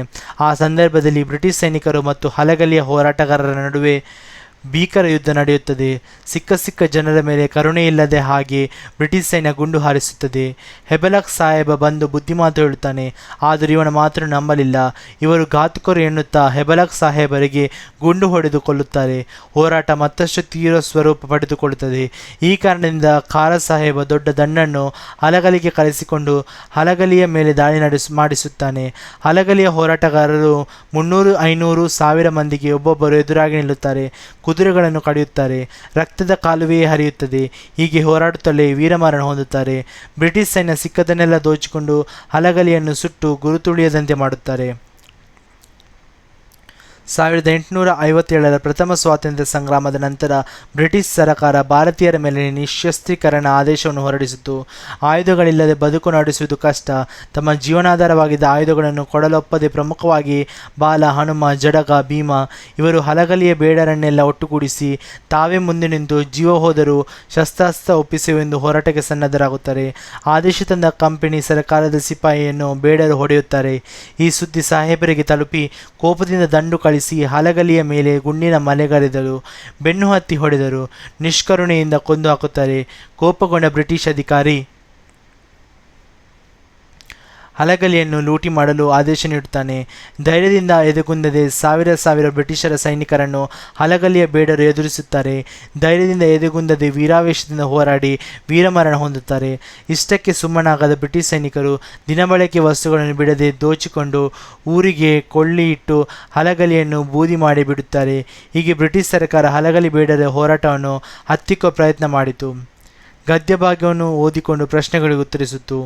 ಆ ಸಂದರ್ಭದಲ್ಲಿ ಬ್ರಿಟಿಷ್ ಸೈನಿಕರು ಮತ್ತು ಹಲಗಲಿಯ ಹೋರಾಟಗಾರರ ನಡುವೆ ಭೀಕರ ಯುದ್ಧ ನಡೆಯುತ್ತದೆ. ಸಿಕ್ಕ ಜನರ ಮೇಲೆ ಕರುಣೆಯಿಲ್ಲದೆ ಹಾಗೆ ಬ್ರಿಟಿಷ್ ಸೈನ್ಯ ಗುಂಡು ಹಾರಿಸುತ್ತದೆ. ಹೆಬಲಕ್ ಸಾಹೇಬ ಬಂದು ಬುದ್ಧಿಮಾತು ಹೇಳುತ್ತಾನೆ. ಆದರೂ ಇವನ ಮಾತನ್ನು ನಂಬಲಿಲ್ಲ. ಇವರು ಘಾತುಕರು ಎನ್ನುತ್ತಾ ಹೆಬಲಕ್ ಸಾಹೇಬರಿಗೆ ಗುಂಡು ಹೊಡೆದು ಕೊಲ್ಲುತ್ತಾರೆ. ಹೋರಾಟ ಮತ್ತಷ್ಟು ತೀವ್ರ ಸ್ವರೂಪ ಪಡೆದುಕೊಳ್ಳುತ್ತದೆ. ಈ ಕಾರಣದಿಂದ ಖಾರ ಸಾಹೇಬ ದೊಡ್ಡ ದಂಡನ್ನು ಹಲಗಲಿಗೆ ಕರೆಸಿಕೊಂಡು ಹಲಗಲಿಯ ಮೇಲೆ ದಾಳಿ ಮಾಡಿಸುತ್ತಾನೆ. ಹಲಗಲಿಯ ಹೋರಾಟಗಾರರು 300-500 ಮಂದಿಗೆ ಒಬ್ಬೊಬ್ಬರು ಎದುರಾಗಿ ನಿಲ್ಲುತ್ತಾರೆ. ಕುದುರೆಗಳನ್ನು ಕಡಿಯುತ್ತಾರೆ. ರಕ್ತದ ಕಾಲುವೆಯೇ ಹರಿಯುತ್ತದೆ. ಹೀಗೆ ಹೋರಾಡುತ್ತಲೇ ವೀರಮರಣ ಹೊಂದುತ್ತಾರೆ. ಬ್ರಿಟಿಷ್ ಸೈನ್ಯ ಸಿಕ್ಕದನ್ನೆಲ್ಲ ದೋಚಿಕೊಂಡು ಹಲಗಲಿಯನ್ನು ಸುಟ್ಟು ಗುರುತುಳಿಯದಂತೆ ಮಾಡುತ್ತಾರೆ. 1857ರ ಪ್ರಥಮ ಸ್ವಾತಂತ್ರ್ಯ ಸಂಗ್ರಾಮದ ನಂತರ ಬ್ರಿಟಿಷ್ ಸರಕಾರ ಭಾರತೀಯರ ಮೇಲೆ ನಿಶ್ಯಸ್ತ್ರೀಕರಣ ಆದೇಶವನ್ನು ಹೊರಡಿಸಿತು. ಆಯುಧಗಳಿಲ್ಲದೆ ಬದುಕು ನಡೆಸುವುದು ಕಷ್ಟ. ತಮ್ಮ ಜೀವನಾಧಾರವಾಗಿದ್ದ ಆಯುಧಗಳನ್ನು ಕೊಡಲೊಪ್ಪದೆ ಪ್ರಮುಖವಾಗಿ ಬಾಲ, ಹನುಮ, ಜಡಗ, ಭೀಮ ಇವರು ಹಲಗಲಿಯ ಬೇಡರನ್ನೆಲ್ಲ ಒಟ್ಟುಗೂಡಿಸಿ ತಾವೇ ಮುಂದೆ ನಿಂತು ಜೀವ ಹೋದರೂ ಶಸ್ತ್ರಾಸ್ತ್ರ ಒಪ್ಪಿಸುವೆಂದು ಹೋರಾಟಕ್ಕೆ ಸನ್ನದ್ಧರಾಗುತ್ತಾರೆ. ಆದೇಶ ತಂದ ಕಂಪನಿ ಸರ್ಕಾರದ ಸಿಪಾಯಿಯನ್ನು ಬೇಡರು ಹೊಡೆಯುತ್ತಾರೆ. ಈ ಸುದ್ದಿ ಸಾಹೇಬರಿಗೆ ತಲುಪಿ ಕೋಪದಿಂದ ದಂಡು ಕಳಿಸಿ ಹಲಗಲಿಯ ಮೇಲೆ ಗುಂಡಿನ ಮಲೆಗರೆದರು. ಬೆನ್ನು ಹತ್ತಿ ಹೊಡೆದರು. ನಿಷ್ಕರುಣೆಯಿಂದ ಕೊಂದು ಹಾಕುತ್ತಾರೆ. ಕೋಪಗೊಂಡ ಬ್ರಿಟಿಷ್ ಅಧಿಕಾರಿ ಹಲಗಲಿಯನ್ನು ಲೂಟಿ ಮಾಡಲು ಆದೇಶ ನೀಡುತ್ತಾನೆ. ಧೈರ್ಯದಿಂದ ಎದೆಗುಂದದೆ ಸಾವಿರ ಬ್ರಿಟಿಷರ ಸೈನಿಕರನ್ನು ಹಲಗಲಿಯ ಬೇಡರು ಎದುರಿಸುತ್ತಾರೆ. ಧೈರ್ಯದಿಂದ ಎದೆಗುಂದದೆ ವೀರಾವೇಶದಿಂದ ಹೋರಾಡಿ ವೀರಮರಣ ಹೊಂದುತ್ತಾರೆ. ಇಷ್ಟಕ್ಕೆ ಸುಮ್ಮನಾಗದ ಬ್ರಿಟಿಷ್ ಸೈನಿಕರು ದಿನಬಳಕೆ ವಸ್ತುಗಳನ್ನು ಬಿಡದೆ ದೋಚಿಕೊಂಡು ಊರಿಗೆ ಕೊಳ್ಳಿ ಇಟ್ಟು ಹಲಗಲಿಯನ್ನು ಬೂದಿ ಮಾಡಿ ಬಿಡುತ್ತಾರೆ. ಹೀಗೆ ಬ್ರಿಟಿಷ್ ಸರ್ಕಾರ ಹಲಗಲಿ ಬೇಡರ ಹೋರಾಟವನ್ನು ಹತ್ತಿಕ್ಕುವ ಪ್ರಯತ್ನ ಮಾಡಿತು. ಗದ್ಯ ಭಾಗ್ಯವನ್ನು ಓದಿಕೊಂಡು ಪ್ರಶ್ನೆಗಳಿಗೆ ಉತ್ತರಿಸಿತು.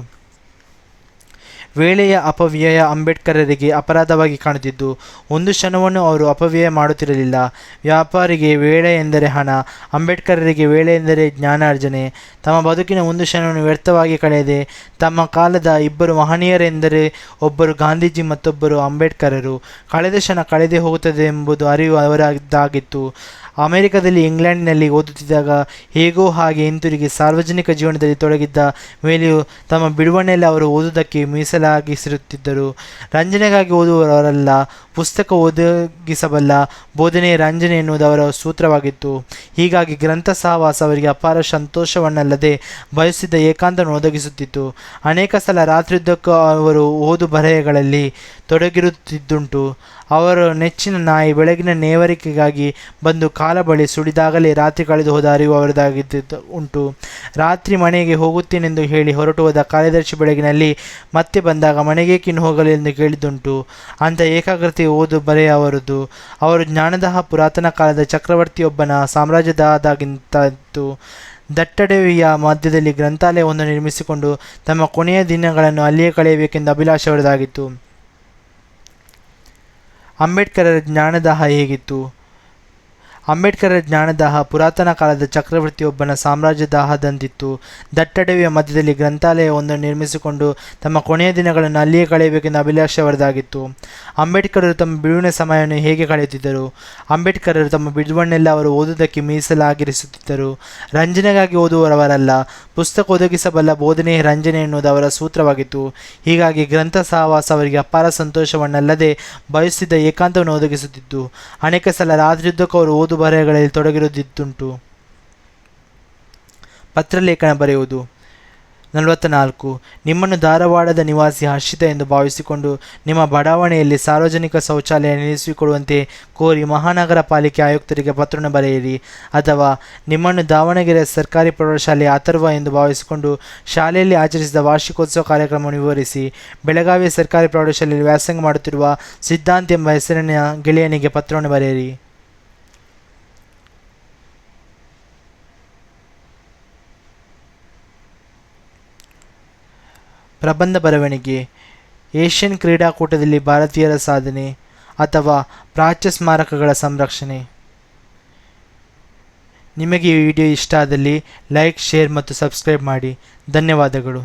ವೇಳೆಯ ಅಪವ್ಯಯ ಅಂಬೇಡ್ಕರರಿಗೆ ಅಪರಾಧವಾಗಿ ಕಾಣುತ್ತಿದ್ದು, ಒಂದು ಕ್ಷಣವನ್ನು ಅವರು ಅಪವ್ಯಯ ಮಾಡುತ್ತಿರಲಿಲ್ಲ. ವ್ಯಾಪಾರಿಗೆ ವೇಳೆ ಎಂದರೆ ಹಣ, ಅಂಬೇಡ್ಕರರಿಗೆ ವೇಳೆ ಎಂದರೆ ಜ್ಞಾನಾರ್ಜನೆ. ತಮ್ಮ ಬದುಕಿನ ಒಂದು ಕ್ಷಣವನ್ನು ವ್ಯರ್ಥವಾಗಿ ಕಳೆಯದೆ ತಮ್ಮ ಕಾಲದ ಇಬ್ಬರು ಮಹನೀಯರೆಂದರೆ ಒಬ್ಬರು ಗಾಂಧೀಜಿ, ಮತ್ತೊಬ್ಬರು ಅಂಬೇಡ್ಕರರು. ಕಳೆದ ಕ್ಷಣ ಕಳೆದೇ ಹೋಗುತ್ತದೆ ಎಂಬುದು ಅರಿವು ಅವರದ್ದಾಗಿತ್ತು. ಅಮೆರಿಕದಲ್ಲಿ, ಇಂಗ್ಲೆಂಡಿನಲ್ಲಿ ಓದುತ್ತಿದ್ದಾಗ ಹೇಗೋ ಹಾಗೆ ಹಿಂತಿರುಗಿ ಸಾರ್ವಜನಿಕ ಜೀವನದಲ್ಲಿ ತೊಡಗಿದ್ದ ಮೇಲೆಯೂ ತಮ್ಮ ಬಿಡುವನ್ನೆಲ್ಲ ಅವರು ಓದುವುದಕ್ಕೆ ಮೀಸಲಾಗಿಸಿರುತ್ತಿದ್ದರು. ರಂಜನೆಗಾಗಿ ಓದುವವರಲ್ಲ, ಪುಸ್ತಕ ಒದಗಿಸಬಲ್ಲ ಬೋಧನೆ ರಂಜನೆ ಎನ್ನುವುದು ಅವರ ಸೂತ್ರವಾಗಿತ್ತು. ಹೀಗಾಗಿ ಗ್ರಂಥ ಸಹವಾಸ ಅವರಿಗೆ ಅಪಾರ ಸಂತೋಷವನ್ನಲ್ಲದೆ ಬಯಸಿದ್ದ ಏಕಾಂತವನ್ನು ಒದಗಿಸುತ್ತಿತ್ತು. ಅನೇಕ ಸಲ ರಾತ್ರಿಯುದ್ದಕ್ಕೂ ಅವರು ಓದು ಬರೆಹಗಳಲ್ಲಿ ತೊಡಗಿರುತ್ತಿದ್ದುಂಟು. ಅವರ ನೆಚ್ಚಿನ ನಾಯಿ ಬೆಳಗಿನ ನೇವರಿಕೆಗಾಗಿ ಬಂದು ಕಾಲ ಬಳಿ ಸುಳಿದಾಗಲೇ ರಾತ್ರಿ ಕಳೆದು ಹೋದ ಅರಿವು ಅವರದಾಗಿದ್ದು ಉಂಟು. ರಾತ್ರಿ ಮನೆಗೆ ಹೋಗುತ್ತೇನೆಂದು ಹೇಳಿ ಹೊರಟು ಹೋದ ಕಾರ್ಯದರ್ಶಿ ಬೆಳಗಿನಲ್ಲಿ ಮತ್ತೆ ಬಂದಾಗ ಮನೆಗೇಕಿನ್ನು ಹೋಗಲು ಎಂದು ಕೇಳಿದ್ದುಂಟು. ಅಂಥ ಏಕಾಗ್ರತೆ ಓದು ಬರೆಯ ಅವರದು. ಅವರು ಜ್ಞಾನದಾಹ ಪುರಾತನ ಕಾಲದ ಚಕ್ರವರ್ತಿಯೊಬ್ಬನ ಸಾಮ್ರಾಜ್ಯದಾದಾಗಿತ್ತು. ದಟ್ಟಡವಿಯ ಮಧ್ಯದಲ್ಲಿ ಗ್ರಂಥಾಲಯವನ್ನು ನಿರ್ಮಿಸಿಕೊಂಡು ತಮ್ಮ ಕೊನೆಯ ದಿನಗಳನ್ನು ಅಲ್ಲಿಯೇ ಕಳೆಯಬೇಕೆಂದು ಅಭಿಲಾಷೆ ಅವರದಾಗಿತ್ತು. ಅಂಬೇಡ್ಕರರ ಜ್ಞಾನದಾಹ ಹೇಗಿತ್ತು? ಅಂಬೇಡ್ಕರರ ಜ್ಞಾನದಾಹ ಪುರಾತನ ಕಾಲದ ಚಕ್ರವರ್ತಿಯೊಬ್ಬನ ಸಾಮ್ರಾಜ್ಯದಾಹದಂತಿತ್ತು. ದಟ್ಟಡವಿಯ ಮಧ್ಯದಲ್ಲಿ ಗ್ರಂಥಾಲಯವನ್ನು ನಿರ್ಮಿಸಿಕೊಂಡು ತಮ್ಮ ಕೊನೆಯ ದಿನಗಳನ್ನು ಅಲ್ಲಿಯೇ ಕಳೆಯಬೇಕೆಂದು ಅಭಿಲಾಷೆ ಅವರದಾಗಿತ್ತು. ಅಂಬೇಡ್ಕರರು ತಮ್ಮ ಬಿಡುವಿನ ಸಮಯವನ್ನು ಹೇಗೆ ಕಳೆಯುತ್ತಿದ್ದರು? ಅಂಬೇಡ್ಕರರು ತಮ್ಮ ಬಿಡುವನ್ನೆಲ್ಲ ಅವರು ಓದುವುದಕ್ಕೆ ಮೀಸಲಾಗಿರಿಸುತ್ತಿದ್ದರು. ರಂಜನೆಗಾಗಿ ಓದುವವರಲ್ಲ, ಪುಸ್ತಕ ಒದಗಿಸಬಲ್ಲ ಬೋಧನೆ ರಂಜನೆ ಎನ್ನುವುದು ಅವರ ಸೂತ್ರವಾಗಿತ್ತು. ಹೀಗಾಗಿ ಗ್ರಂಥ ಸಹವಾಸ ಅವರಿಗೆ ಅಪಾರ ಸಂತೋಷವನ್ನಲ್ಲದೆ ಬಯಸಿದ್ದ ಏಕಾಂತವನ್ನು ಒದಗಿಸುತ್ತಿದ್ದು, ಅನೇಕ ಸಲ ರಾತ್ರಿಯುದ್ದಕ್ಕೂ ಅವರು ಓದು ಬರೆಹಗಳಲ್ಲಿ ತೊಡಗಿರುವುದಿದ್ದುಂಟು. ಪತ್ರಲೇಖನ ಬರೆಯುವುದು. 44. ನಿಮ್ಮನ್ನು ಧಾರವಾಡದ ನಿವಾಸಿ ಹರ್ಷಿತ ಎಂದು ಭಾವಿಸಿಕೊಂಡು ನಿಮ್ಮ ಬಡಾವಣೆಯಲ್ಲಿ ಸಾರ್ವಜನಿಕ ಶೌಚಾಲಯ ನಿರ್ಮಿಸಿಕೊಡುವಂತೆ ಕೋರಿ ಮಹಾನಗರ ಪಾಲಿಕೆ ಆಯುಕ್ತರಿಗೆ ಪತ್ರವನ್ನು ಬರೆಯಿರಿ. ಅಥವಾ ನಿಮ್ಮನ್ನು ದಾವಣಗೆರೆಯ ಸರ್ಕಾರಿ ಪ್ರೌಢಶಾಲೆಯ ಅಥರ್ವ ಎಂದು ಭಾವಿಸಿಕೊಂಡು ಶಾಲೆಯಲ್ಲಿ ಆಚರಿಸಿದ ವಾರ್ಷಿಕೋತ್ಸವ ಕಾರ್ಯಕ್ರಮವನ್ನು ವಿವರಿಸಿ. ಬೆಳಗಾವಿಯ ಸರ್ಕಾರಿ ಪ್ರೌಢಶಾಲೆಯಲ್ಲಿ ವ್ಯಾಸಂಗ ಮಾಡುತ್ತಿರುವ ಸಿದ್ಧಾಂತ್ ಎಂಬ ಹೆಸರಿನ ಗೆಳೆಯನಿಗೆ ಪತ್ರವನ್ನು ಬರೆಯಿರಿ. ಪ್ರಬಂಧ ಬರವಣಿಗೆ. ಏಷ್ಯನ್ ಕ್ರೀಡಾಕೂಟದಲ್ಲಿ ಭಾರತೀಯರ ಸಾಧನೆ ಅಥವಾ ಪ್ರಾಚ್ಯ ಸ್ಮಾರಕಗಳ ಸಂರಕ್ಷಣೆ. ನಿಮಗೆ ಈ ವಿಡಿಯೋ ಇಷ್ಟ ಆದಲ್ಲಿ ಲೈಕ್, ಶೇರ್ ಮತ್ತು ಸಬ್ಸ್ಕ್ರೈಬ್ ಮಾಡಿ. ಧನ್ಯವಾದಗಳು.